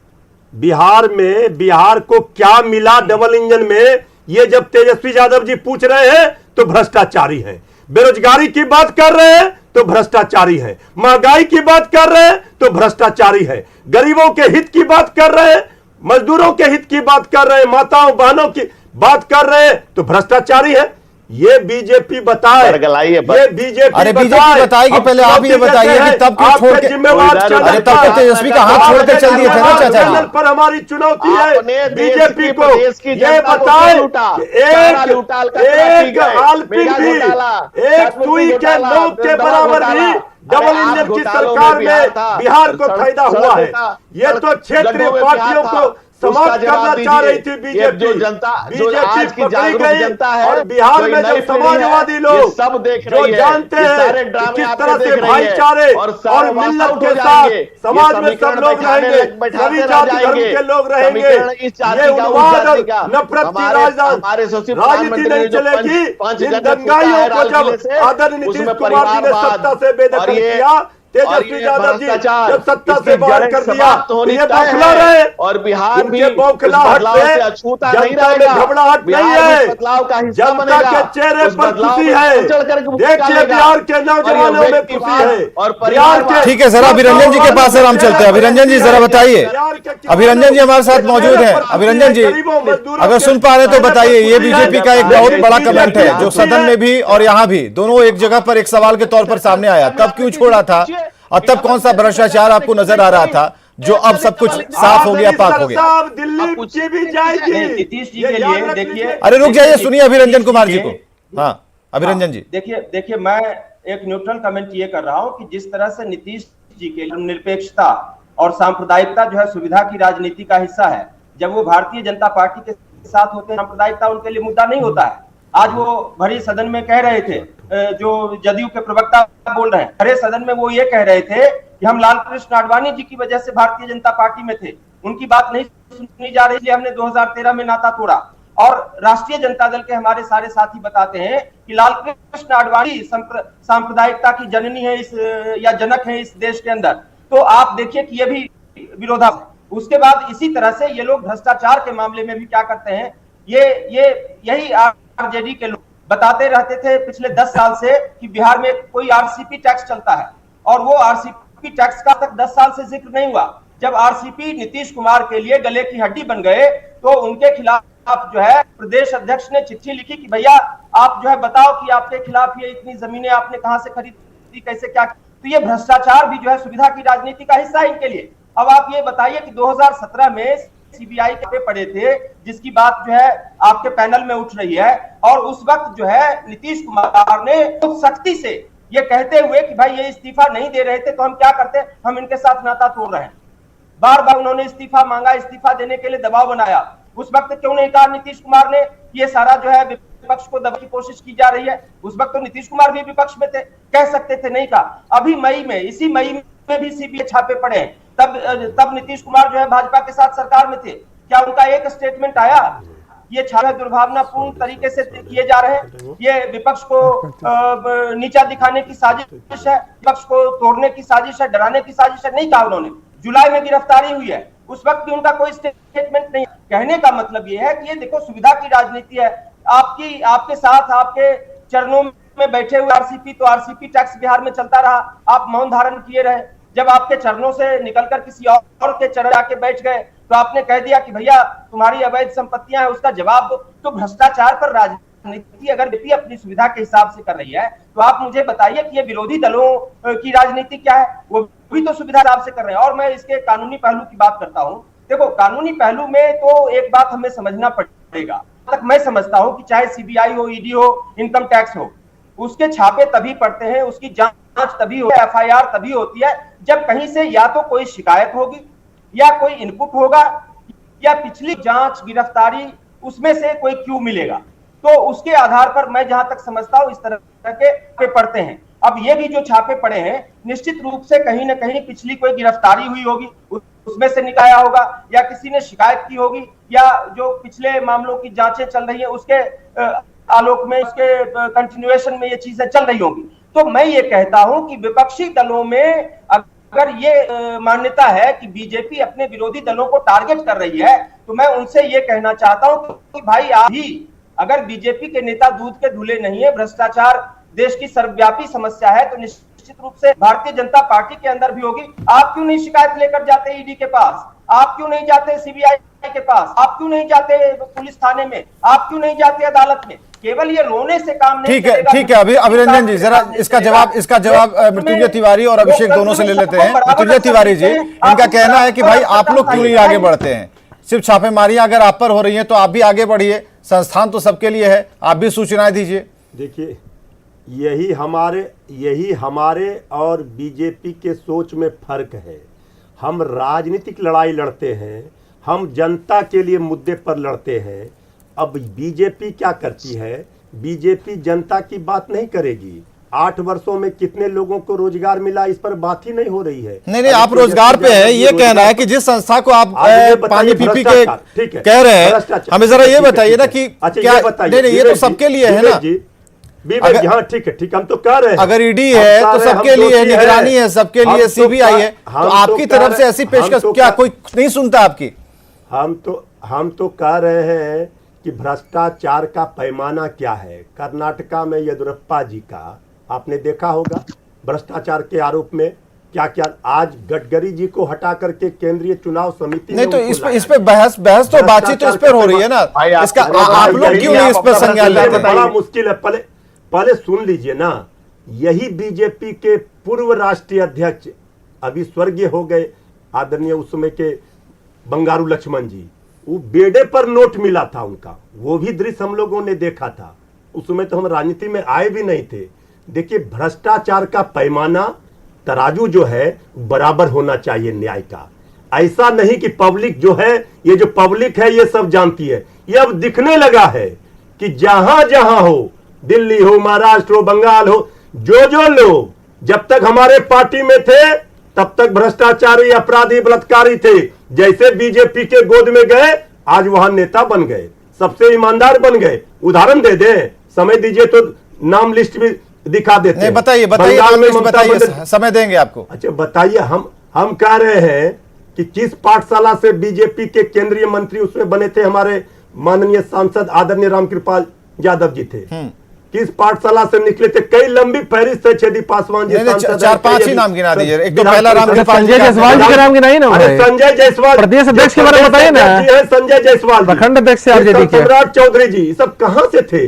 बिहार में, बिहार को क्या मिला डबल इंजन में, ये जब तेजस्वी यादव जी पूछ रहे हैं तो भ्रष्टाचारी हैं। बेरोजगारी की बात कर रहे हैं तो भ्रष्टाचारी है। महंगाई की बात कर रहे हैं तो भ्रष्टाचारी है। गरीबों के हित की बात कर रहे हैं, मजदूरों के हित की बात कर रहे हैं, माताओं बहनों की बात कर रहे हैं तो भ्रष्टाचारी है। ये बीजेपी बताए, ये बीजेपी अरे बीजेपी बताएगी, पहले आप ये बताइए कि तब क्यों छोड़ के, अरे तब तो तेजस्वी का हाथ छोड़ के चल दिए थे ना चाचा जी। पर हमारी चुनौती है बीजेपी को, ये बताए एक आलपिन भी, एक सुई के नोक के बराबर भी डबल इंजन की सरकार में बिहार को फायदा हुआ है। ये तो क्षेत्रीय पार्टियों को समाप्त करना चाह रही थी बीजेपी। बीजेपी पकड़ी गई और बिहार में जो समाजवादी लोग सब देख जो जानते हैं किस तरह से भाईचारे और मिल्लत के साथ समाज में सब लोग रहेंगे, सभी जाति धर्म के लोग रहेंगे, ये उन्माद और नफरत की राजनीति नहीं चलेगी। इन दंगाइयों को जब आदरणीय नीतीश कुमार जी ने सत्ता से बेदखल किया तेजस्वी यादव जी भ्रष्टाचार जब सत्ता इसकी से बाहर जड़ कर दिया समाप्त तो होनी ये तय बौखला है। रहे और बिहार भी उनके बौखलाहट बदलाव से से अछूता नहीं जनता में रहेगा। घबराहट नहीं बिहार भी है, इस बदलाव का हिस्सा जनता बनेगा। के चेहरे उस पर बदलाव खुशी में है। बढ़ चढ़कर के भूमिका देखिए लेगा। बिहार के और ये नौजवानों में खुशी व्यक्तिवाद है और बिहार परिवारवाद। ठीक है सर, अभिरंजन जी के पास सर हम चलते हैं। अभिरंजन जी जरा बताइए, अभिरंजन जी हमारे साथ मौजूद हैं। अभिरंजन जी अगर सुन पा रहे तो बताइए, ये बीजेपी का एक बहुत बड़ा कमेंट है जो सदन में भी और यहाँ भी दोनों एक जगह पर एक सवाल के तौर पर सामने आया। तब क्यों छोड़ा था और तब कौन सा भ्रष्टाचार आपको नजर आ रहा था जो अब सब कुछ साफ हो गया, पाक हो गया? दिल्ली की भी जाएगी। नीतीश जी के लिए देखिए, अरे रुक जाइए, सुनिए अभिरंजन कुमार जी को। हाँ अभिरंजन जी, देखिए मैं एक न्यूट्रल कमेंट ये कर रहा हूं कि जिस तरह से नीतीश जी के निरपेक्षता और सांप्रदायिकता जो है सुविधा की राजनीति का हिस्सा है, जब वो भारतीय जनता पार्टी के साथ होते हैं सांप्रदायिकता उनके लिए मुद्दा नहीं होता है। आज वो भरी सदन में कह रहे थे, जो जदयू के प्रवक्ता बोल रहे हैं, भरे सदन में वो ये कह रहे थे कि हम लालकृष्ण आडवाणी जी की वजह से भारतीय जनता पार्टी में थे, उनकी बात नहीं सुनी जा रही, इसलिए हमने 2013 में नाता तोड़ा। और राष्ट्रीय जनता दल के हमारे सारे साथी बताते हैं कि लालकृष्ण आडवाणी सांप्रदायिकता की जननी है इस या जनक है इस देश के अंदर। तो आप देखिए कि ये भी विरोधाभास है। उसके बाद इसी तरह से ये लोग भ्रष्टाचार के मामले में भी क्या करते हैं, यही आरजेडी के लोग बताते रहते थे पिछले 10 साल से कि बिहार में कोई आरसीपी टैक्स चलता है, और वो आरसीपी टैक्स का तक 10 साल से जिक्र नहीं हुआ। जब आरसीपी नीतीश कुमार के लिए गले की हड्डी बन गए तो उनके खिलाफ जो है प्रदेश अध्यक्ष ने चिट्ठी लिखी कि भैया आप जो है बताओ कि आपके खिलाफ ये इतनी जमीनें आपने कहां से खरीदी, कैसे क्या। तो ये भ्रष्टाचार भी जो है सुविधा की राजनीति का हिस्सा है इनके लिए। अब आप ये बताइए कि 2017 में सीबीआई के पड़े थे जिसकी बात जो है आपके पैनल में उठ रही है, और उस वक्त जो है नीतीश कुमार ने बहुत सख्ती से ये कहते हुए कि भाई ये इस्तीफा नहीं दे रहे थे तो हम क्या करते, हम इनके साथ नाता तोड़ रहे हैं। बार बार उन्होंने इस्तीफा मांगा, इस्तीफा देने के लिए दबाव बनाया। उस वक्त क्यों नहीं कहा नीतीश कुमार ने ये सारा जो है विपक्ष को दबाने की कोशिश की जा रही है? उस वक्त तो नीतीश कुमार भी विपक्ष में थे, कह सकते थे, नहीं कहा। अभी इसी मई में भी सीबीआई छापे पड़े हैं, तब नीतीश कुमार जो है भाजपा के साथ सरकार में थे, क्या उनका एक स्टेटमेंट आया? ये छापे दुर्भावनापूर्ण तरीके से किए जा रहे हैं, ये विपक्ष को नीचा दिखाने की साजिश है, विपक्ष को तोड़ने की साजिश है, डराने की साजिश है, नहीं कहा उन्होंने। जुलाई में गिरफ्तारी हुई है, उस वक्त भी उनका कोई स्टेटमेंट नहीं। कहने का मतलब ये है कि ये देखो सुविधा की राजनीति है। आपके साथ आपके चरणों में बैठे हुए आरसीपी, तो आरसीपी टैक्स बिहार में चलता रहा, आप मौन धारण किए रहे। जब आपके चरणों से निकलकर किसी और के चरण आके बैठ गए तो आपने कह दिया कि भैया तुम्हारी अवैध संपत्तियां हैं, उसका जवाब दो। तो भ्रष्टाचार पर राजनीति अगर बीजेपी अपनी सुविधा के हिसाब से कर रही है तो आप मुझे बताइए कि ये विरोधी दलों की राजनीति क्या है? वो भी तो सुविधा हिसाब से कर रहे हैं। और मैं इसके कानूनी पहलू की बात करता हूं। देखो कानूनी पहलू में तो एक बात हमें समझना पड़ेगा, तक मैं समझता हूं कि चाहे सीबीआई हो, ईडी हो, इनकम टैक्स हो, उसके छापे तभी पड़ते हैं, उसकी जांच तभी होती है, एफआईआर तभी होती है जब कहीं से या तो कोई शिकायत होगी या कोई इनपुट होगा या पिछली जांच गिरफ्तारी उसमें से कोई क्यू मिलेगा। तो उसके आधार पर मैं जहां तक समझता हूं इस तरह के पड़ते हैं। अब ये भी जो छापे पड़े हैं निश्चित रूप से कहीं ना कहीं पिछली कोई गिरफ्तारी हुई होगी, उसमें से निकाया होगा, या किसी ने शिकायत की होगी, या जो पिछले मामलों की जांचें चल रही है उसके आलोक में, उसके कंटिन्यूएशन में ये चीजें चल रही होंगी। तो मैं ये कहता हूं कि विपक्षी दलों में अगर ये मान्यता है कि बीजेपी अपने विरोधी दलों को टारगेट कर रही है, तो मैं उनसे ये कहना चाहता हूं कि भाई आप ही अगर बीजेपी के नेता दूध के धुले नहीं है, भ्रष्टाचार देश की सर्वव्यापी समस्या है, तो निश्चित रूप से भारतीय जनता पार्टी के अंदर भी होगी। आप क्यों नहीं शिकायत लेकर जाते ईडी के पास? आप क्यों नहीं जाते सीबीआई के पास? आप क्यों नहीं जाते पुलिस थाने में? आप क्यों नहीं जाते अदालत में? केवल ये रोने से काम नहीं चलेगा। ठीक है अभी अभिरंजन जी जरा इसका जवाब मृत्युंजय तिवारी और अभिषेक दोनों से ले लेते हैं। मृत्युंजय तिवारी जी, इनका कहना है कि भाई आप लोग क्यों नहीं आगे बढ़ते हैं? सिर्फ छापेमारियां अगर आप पर हो रही हैं तो आप भी आगे बढ़िए, संस्थान तो सबके लिए है, आप भी सूचनाएं दीजिए। देखिए यही हमारे और बीजेपी के सोच में फर्क है। हम राजनीतिक लड़ाई लड़ते हैं, हम जनता के लिए मुद्दे पर लड़ते हैं। अब बीजेपी क्या करती है? बीजेपी जनता की बात नहीं करेगी। 8 वर्षों में कितने लोगों को रोजगार मिला, इस पर बात ही नहीं हो रही है। नहीं आप रोजगार पे है, ये कहना है कि जिस संस्था को आप पानी पी के कह रहे हैं, हमें जरा ये बताइए ना कि क्या नहीं ये तो सबके लिए है ना। विवेक जी, हाँ ठीक है, हम तो कह रहे हैं अगर ईडी है तो सबके लिए निगरानी है, सबके लिए सीबीआई है, तो आपकी तरफ से ऐसी पेशकश क्या कोई नहीं सुनता आपकी? हम तो कह रहे हैं कि भ्रष्टाचार का पैमाना क्या है। कर्नाटका में येदियुरप्पा जी का आपने देखा होगा, भ्रष्टाचार के आरोप में क्या क्या, आज गडकरी जी को हटा करके केंद्रीय चुनाव समिति नहीं, तो इस पे बहस तो बातचीत तो इस पर हो रही है ना, इसका आप लोग क्यों नहीं इस पर संज्ञान लेते हैं? बड़ा मुश्किल है। पहले सुन लीजिए ना, यही बीजेपी के पूर्व राष्ट्रीय अध्यक्ष अभी स्वर्गीय हो गए आदरणीय उस समय के बंगारू लक्ष्मण जी, वो बेड़े पर नोट मिला था उनका, वो भी दृश्य हम लोगों ने देखा था। उस समय तो हम राजनीति में आए भी नहीं थे। देखिए, भ्रष्टाचार का पैमाना, तराजू जो है बराबर होना चाहिए न्याय का। ऐसा नहीं कि पब्लिक जो है, ये जो पब्लिक है ये सब जानती है। ये अब दिखने लगा है कि जहां जहां हो, दिल्ली हो, महाराष्ट्र हो, बंगाल हो, जो लोग जब तक हमारे पार्टी में थे तब तक भ्रष्टाचारी, अपराधी, बलात्कारी थे, जैसे बीजेपी के गोद में गए आज वहां नेता बन गए, सबसे ईमानदार बन गए। उदाहरण दे दें, समय दीजिए तो नाम लिस्ट भी दिखा देते हैं। बताइए, समय देंगे आपको। अच्छा बताइए, हम कह रहे हैं कि किस पाठशाला से बीजेपी के केंद्रीय मंत्री उसमें बने थे, हमारे माननीय सांसद आदरणीय रामकृपाल यादव जी थे, किस पाठशाला से निकले थे? कई लंबी फहरिस्त है। छेदी पासवान जी, 4-5 ही नाम गिना दीजिए। एक तो पहला रामकृपाल संजय जायसवाल जी का नाम गिनाइए ना, संजय जायसवाल प्रदेश अध्यक्ष के बारे में बताइए ना, संजय जायसवाल, प्रखंड अध्यक्ष आरजेडी के, सम्राट चौधरी जी, सब कहां से थे?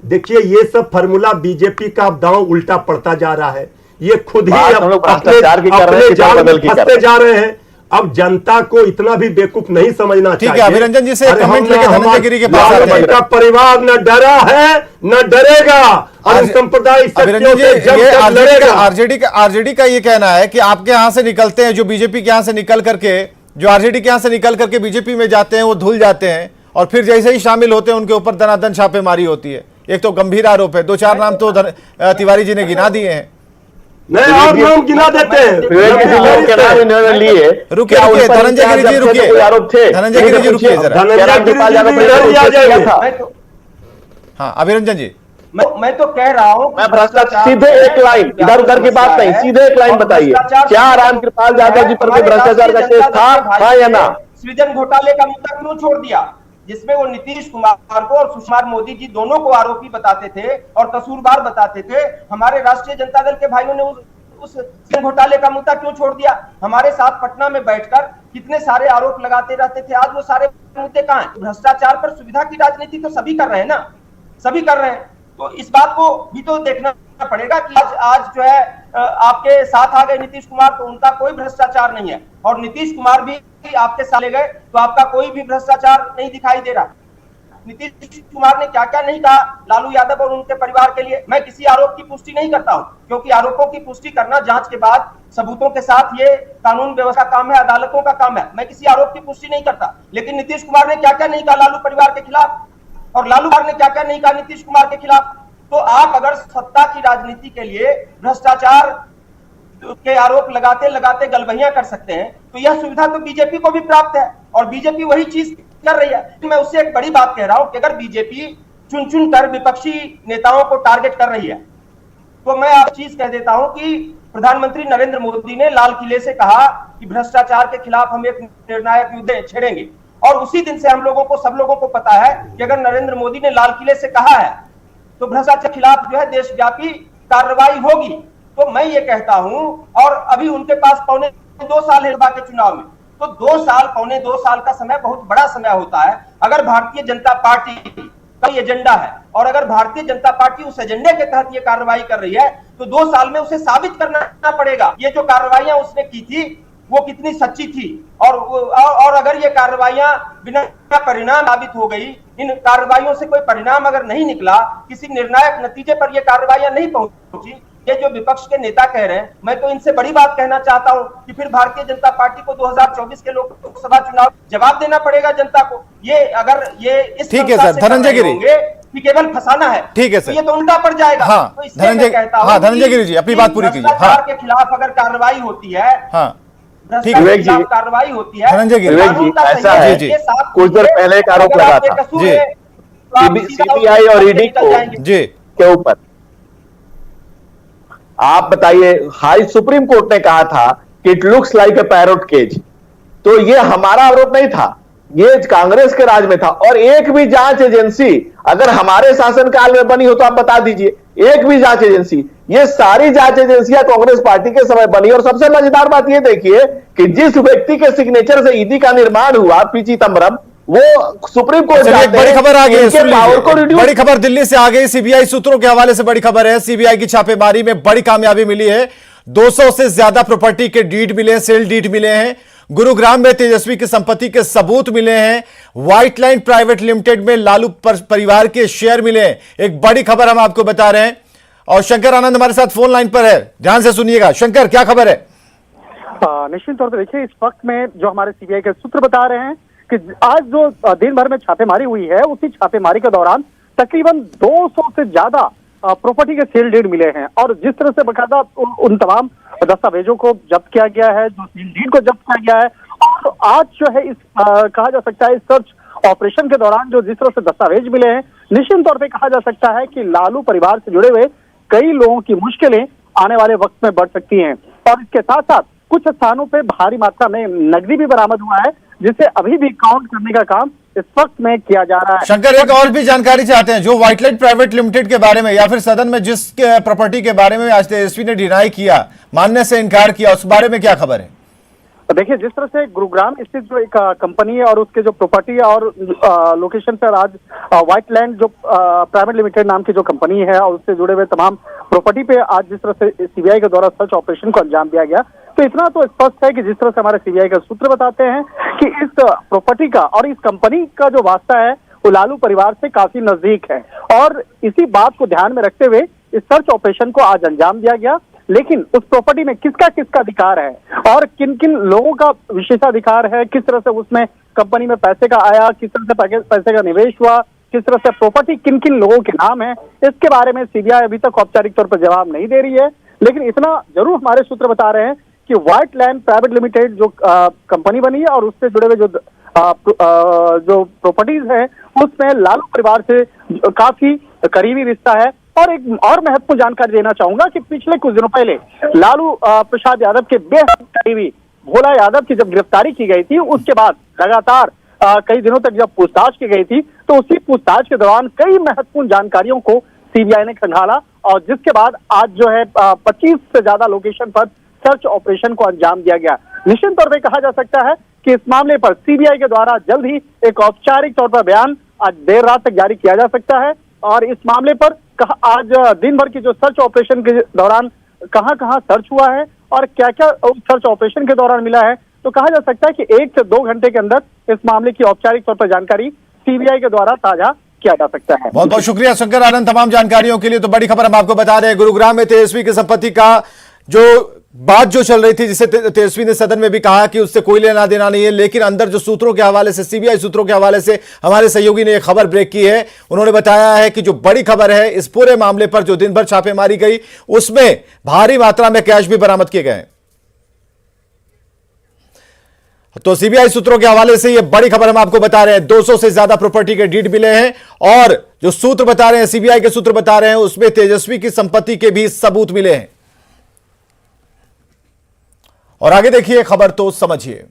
देखिए, ये सब फार्मूला बीजेपी का दांव उल्टा पड़ता जा रहा है। ये खुद ही अपने जाल में फंसते जा रहे हैं। अब जनता को इतना भी बेवकूफ नहीं समझना चाहिए। ठीक है, अभिरंजन जी से कमेंट लेके धनंजय गिरी के पास आते हैं। का परिवार न डरा है न डरेगा, और सांप्रदायिक आरजेडी का ये कहना है कि आपके यहां से निकलते हैं, जो बीजेपी के यहां से निकल करके, जो आरजेडी के यहां से निकल करके बीजेपी में जाते हैं, वो धुल जाते हैं और फिर जैसे ही शामिल होते हैं उनके ऊपर दनादन छापेमारी होती है। एक तो गंभीर आरोप है, 2-4 नाम तो तिवारी जी ने गिना दिए हैं। नहीं, आप नाम गिना देते हैं। रुकिए, धनंजय गिरी जी रुकिए, धनंजय गिरी जी रुकिए जरा। हाँ, अभिरंजन जी, मैं तो कह रहा हूँ, मैं भ्रष्टाचार, सीधे एक लाइन, इधर उधर की बात नहीं, सीधे एक लाइन बताइए, क्या रामकृपाल यादव जी पर कोई भ्रष्टाचार का केस था, हाँ या ना? सृजन घोटाले का मुद्दा क्यों छोड़ दिया, जिसमें वो नीतीश कुमार को और सुषमा मोदी जी दोनों को आरोपी बताते थे और कसूरवार बताते थे? हमारे राष्ट्रीय जनता दल के भाइयों ने उस घोटाले का मुद्दा क्यों छोड़ दिया? हमारे साथ पटना में बैठकर कितने सारे आरोप लगाते रहते थे, आज वो सारे मुद्दे कहां हैं? भ्रष्टाचार पर सुविधा की राजनीति तो सभी कर रहे हैं ना, सभी कर रहे हैं। तो इस बात को भी तो देखना पड़ेगा कि आज जो है आपके साथ आ गए नीतीश कुमार, तो उनका कोई भ्रष्टाचार नहीं है, और नीतीश कुमार भी आपके साथ ले गए तो आपका कोई भी भ्रष्टाचार नहीं दिखाई दे रहा। नीतीश कुमार ने क्या क्या नहीं कहा लालू यादव और उनके परिवार के लिए। मैं किसी आरोप की पुष्टि नहीं करता हूं, क्योंकि आरोपों की पुष्टि करना जांच के बाद सबूतों के साथ ये कानून व्यवस्था का काम है, अदालतों का काम है। मैं किसी आरोप की पुष्टि नहीं करता, लेकिन नीतीश कुमार ने क्या क्या नहीं कहा लालू परिवार के खिलाफ, और लालू कुमार ने क्या क्या नहीं कहा नीतीश कुमार के खिलाफ। तो आप अगर सत्ता की राजनीति के लिए भ्रष्टाचार के आरोप लगाते लगाते गलबहियां कर सकते हैं, तो यह सुविधा तो बीजेपी को भी प्राप्त है, और बीजेपी वही चीज कर रही है। मैं उससे एक बड़ी बात कह रहा हूं कि अगर बीजेपी चुन चुन कर विपक्षी नेताओं को टारगेट कर रही है, तो मैं आप चीज कह देता हूं कि प्रधानमंत्री नरेंद्र मोदी ने लाल किले से कहा कि भ्रष्टाचार के खिलाफ हम एक निर्णायक युद्ध छेड़ेंगे, और उसी दिन से हम लोगों को, सब लोगों को पता है कि अगर नरेंद्र मोदी ने लाल किले से कहा है तो भ्रष्टाचार के खिलाफ जो है देशव्यापी कार्रवाई होगी। तो मैं ये कहता हूं, और अभी उनके पास पौने 2 साल है लोकसभा के चुनाव में, तो 2 साल, पौने 2 साल का समय बहुत बड़ा समय होता है। अगर भारतीय जनता पार्टी का एजेंडा है और अगर भारतीय जनता पार्टी उस एजेंडे के तहत ये कार्रवाई कर रही है, तो 2 साल में उसे साबित करना पड़ेगा ये जो कार्रवाइयां उसने की थी वो कितनी सच्ची थी, और अगर ये कार्रवाइयां बिना परिणाम साबित हो गई, इन कार्रवाइयों से कोई परिणाम अगर नहीं निकला, किसी निर्णायक नतीजे पर ये कार्रवाइयां नहीं पहुंची, ये जो विपक्ष के नेता कह रहे हैं, मैं तो इनसे बड़ी बात कहना चाहता हूं कि फिर भारतीय जनता पार्टी को 2024 के लोकसभा चुनाव जवाब देना पड़ेगा जनता को। ये अगर ये इस ठीक है सर, धनंजय गिरी कि केवल फंसाना है, ठीक है सर, तो ये तो उल्टा पड़ जाएगा। हाँ, तो इसलिए मैं कहता हूं, धनंजय गिरी जी अपनी बात पूरी कीजिए। भ्रष्टाचार के खिलाफ अगर कार्रवाई होती है, विवेक जी, कार्रवाई होती है, धनंजय गिरी जी, ऐसा है कुछ देर पहले एक आरोप लगा था जी, सीबीआई और ईडी को, जी, के ऊपर। आप बताइए, हाई सुप्रीम कोर्ट ने कहा था कि it looks like a parrot cage, तो ये हमारा आरोप नहीं था, ये कांग्रेस के राज में था। और एक भी जांच एजेंसी अगर हमारे शासनकाल में बनी हो तो आप बता दीजिए, एक भी जांच एजेंसी। ये सारी जांच एजेंसियां कांग्रेस पार्टी के समय बनी। और सबसे मजेदार बात ये देखिए कि जिस व्यक्ति के सिग्नेचर से ईडी का निर्माण हुआ, पी चिदम्बरम, वो सुप्रीम कोर्ट चलिए, एक बड़ी खबर आ गई, सुन पावर को लीजिए। बड़ी खबर दिल्ली से आ गई, सीबीआई सूत्रों के हवाले से बड़ी खबर है। सीबीआई की छापेमारी में बड़ी कामयाबी मिली है। 200 से ज्यादा प्रॉपर्टी के डीड मिले, सेल डीड मिले हैं। गुरुग्राम में तेजस्वी की संपत्ति के सबूत मिले हैं। व्हाइट लाइन प्राइवेट लिमिटेड में लालू परिवार के शेयर मिले हैं। एक बड़ी खबर हम आपको बता रहे हैं। और शंकर आनंद हमारे साथ फोन लाइन पर है, ध्यान से सुनिएगा। शंकर, क्या खबर है? निश्चित तौर पर देखिए, इस वक्त में जो हमारे सीबीआई के सूत्र बता रहे हैं कि आज जो दिन भर में छापेमारी हुई है, उसी छापेमारी के दौरान तकरीबन 200 से ज्यादा प्रॉपर्टी के सेल डीड मिले हैं। और जिस तरह से बकायदा उन तमाम दस्तावेजों को जब्त किया गया है, जो सेल डीड को जब्त किया गया है, और आज जो है इस कहा जा सकता है इस सर्च ऑपरेशन के दौरान जो जिस तरह से दस्तावेज मिले हैं, निश्चित तौर पे कहा जा सकता है कि लालू परिवार से जुड़े हुए कई लोगों की मुश्किलें आने वाले वक्त में बढ़ सकती हैं। और इसके साथ साथ कुछ स्थानों पे भारी मात्रा में नकदी भी बरामद हुआ है, जिसे अभी भी काउंट करने का काम इस वक्त में किया जा रहा है। शंकर, एक और भी जानकारी चाहते हैं, जो व्हाइट लाइन प्राइवेट लिमिटेड के बारे में या फिर सदन में जिस प्रॉपर्टी के बारे में आज तेजस्वी ने डिनाई किया, मानने से इनकार किया, उस बारे में क्या खबर है? देखिए, जिस तरह से गुरुग्राम स्थित जो एक कंपनी है और उसके जो प्रॉपर्टी और लोकेशन पर आज व्हाइट लैंड जो प्राइवेट लिमिटेड नाम की जो कंपनी है और उससे जुड़े हुए तमाम प्रॉपर्टी पे आज जिस तरह से सीबीआई के द्वारा सर्च ऑपरेशन को अंजाम दिया गया, तो इतना तो स्पष्ट है कि जिस तरह से हमारे सीबीआई के सूत्र बताते हैं कि इस प्रॉपर्टी का और इस कंपनी का जो वास्ता है वो लालू परिवार से काफी नजदीक है। और इसी बात को ध्यान में रखते हुए इस सर्च ऑपरेशन को आज अंजाम दिया गया। लेकिन उस प्रॉपर्टी में किसका किसका अधिकार है और किन किन लोगों का विशेषाधिकार है, किस तरह से उसमें कंपनी में पैसे का आया, किस तरह से पैसे का निवेश हुआ, किस तरह से प्रॉपर्टी किन किन लोगों के नाम है, इसके बारे में सीबीआई अभी तक औपचारिक तौर पर जवाब नहीं दे रही है। लेकिन इतना जरूर हमारे सूत्र बता रहे हैं कि व्हाइट लैंड प्राइवेट लिमिटेड जो कंपनी बनी है और उससे जुड़े हुए जो प्रॉपर्टीज है उसमें लालू परिवार से काफी करीबी रिश्ता है। और एक और महत्वपूर्ण जानकारी देना चाहूंगा कि पिछले कुछ दिनों पहले लालू प्रसाद यादव के बेहद करीबी भोला यादव की जब गिरफ्तारी की गई थी, उसके बाद लगातार कई दिनों तक जब पूछताछ की गई थी, तो उसी पूछताछ के दौरान कई महत्वपूर्ण जानकारियों को सीबीआई ने खंगाला और जिसके बाद आज जो है 25 से ज्यादा लोकेशन पर सर्च ऑपरेशन को अंजाम दिया गया। निश्चित तौर पर कहा जा सकता है कि इस मामले पर सीबीआई के द्वारा जल्द ही एक औपचारिक तौर पर बयान आज देर रात तक जारी किया जा सकता है। और इस मामले पर आज दिन भर की जो सर्च ऑपरेशन के दौरान कहां कहां सर्च हुआ है और क्या क्या सर्च ऑपरेशन के दौरान मिला है, तो कहा जा सकता है कि 1 से 2 घंटे के अंदर इस मामले की औपचारिक तौर पर जानकारी सीबीआई के द्वारा साझा किया जा सकता है। बहुत बहुत शुक्रिया शंकर आनंद तमाम जानकारियों के लिए। तो बड़ी खबर हम आपको बता रहे हैं, गुरुग्राम में तेजस्वी की संपत्ति का जो बात जो चल रही थी, जिसे तेजस्वी ने सदन में भी कहा कि उससे कोई लेना देना नहीं है, लेकिन अंदर जो सूत्रों के हवाले से, सीबीआई सूत्रों के हवाले से हमारे सहयोगी ने एक खबर ब्रेक की है। उन्होंने बताया है कि जो बड़ी खबर है इस पूरे मामले पर, जो दिन भर छापेमारी गई उसमें भारी मात्रा में कैश भी बरामद किए गए। तो सीबीआई सूत्रों के हवाले से यह बड़ी खबर हम आपको बता रहे हैं। 200 से ज्यादा प्रॉपर्टी के डीड मिले हैं और जो सूत्र बता रहे हैं, सीबीआई के सूत्र बता रहे हैं, उसमें तेजस्वी की संपत्ति के भी सबूत मिले हैं। और आगे देखिए खबर तो समझिए।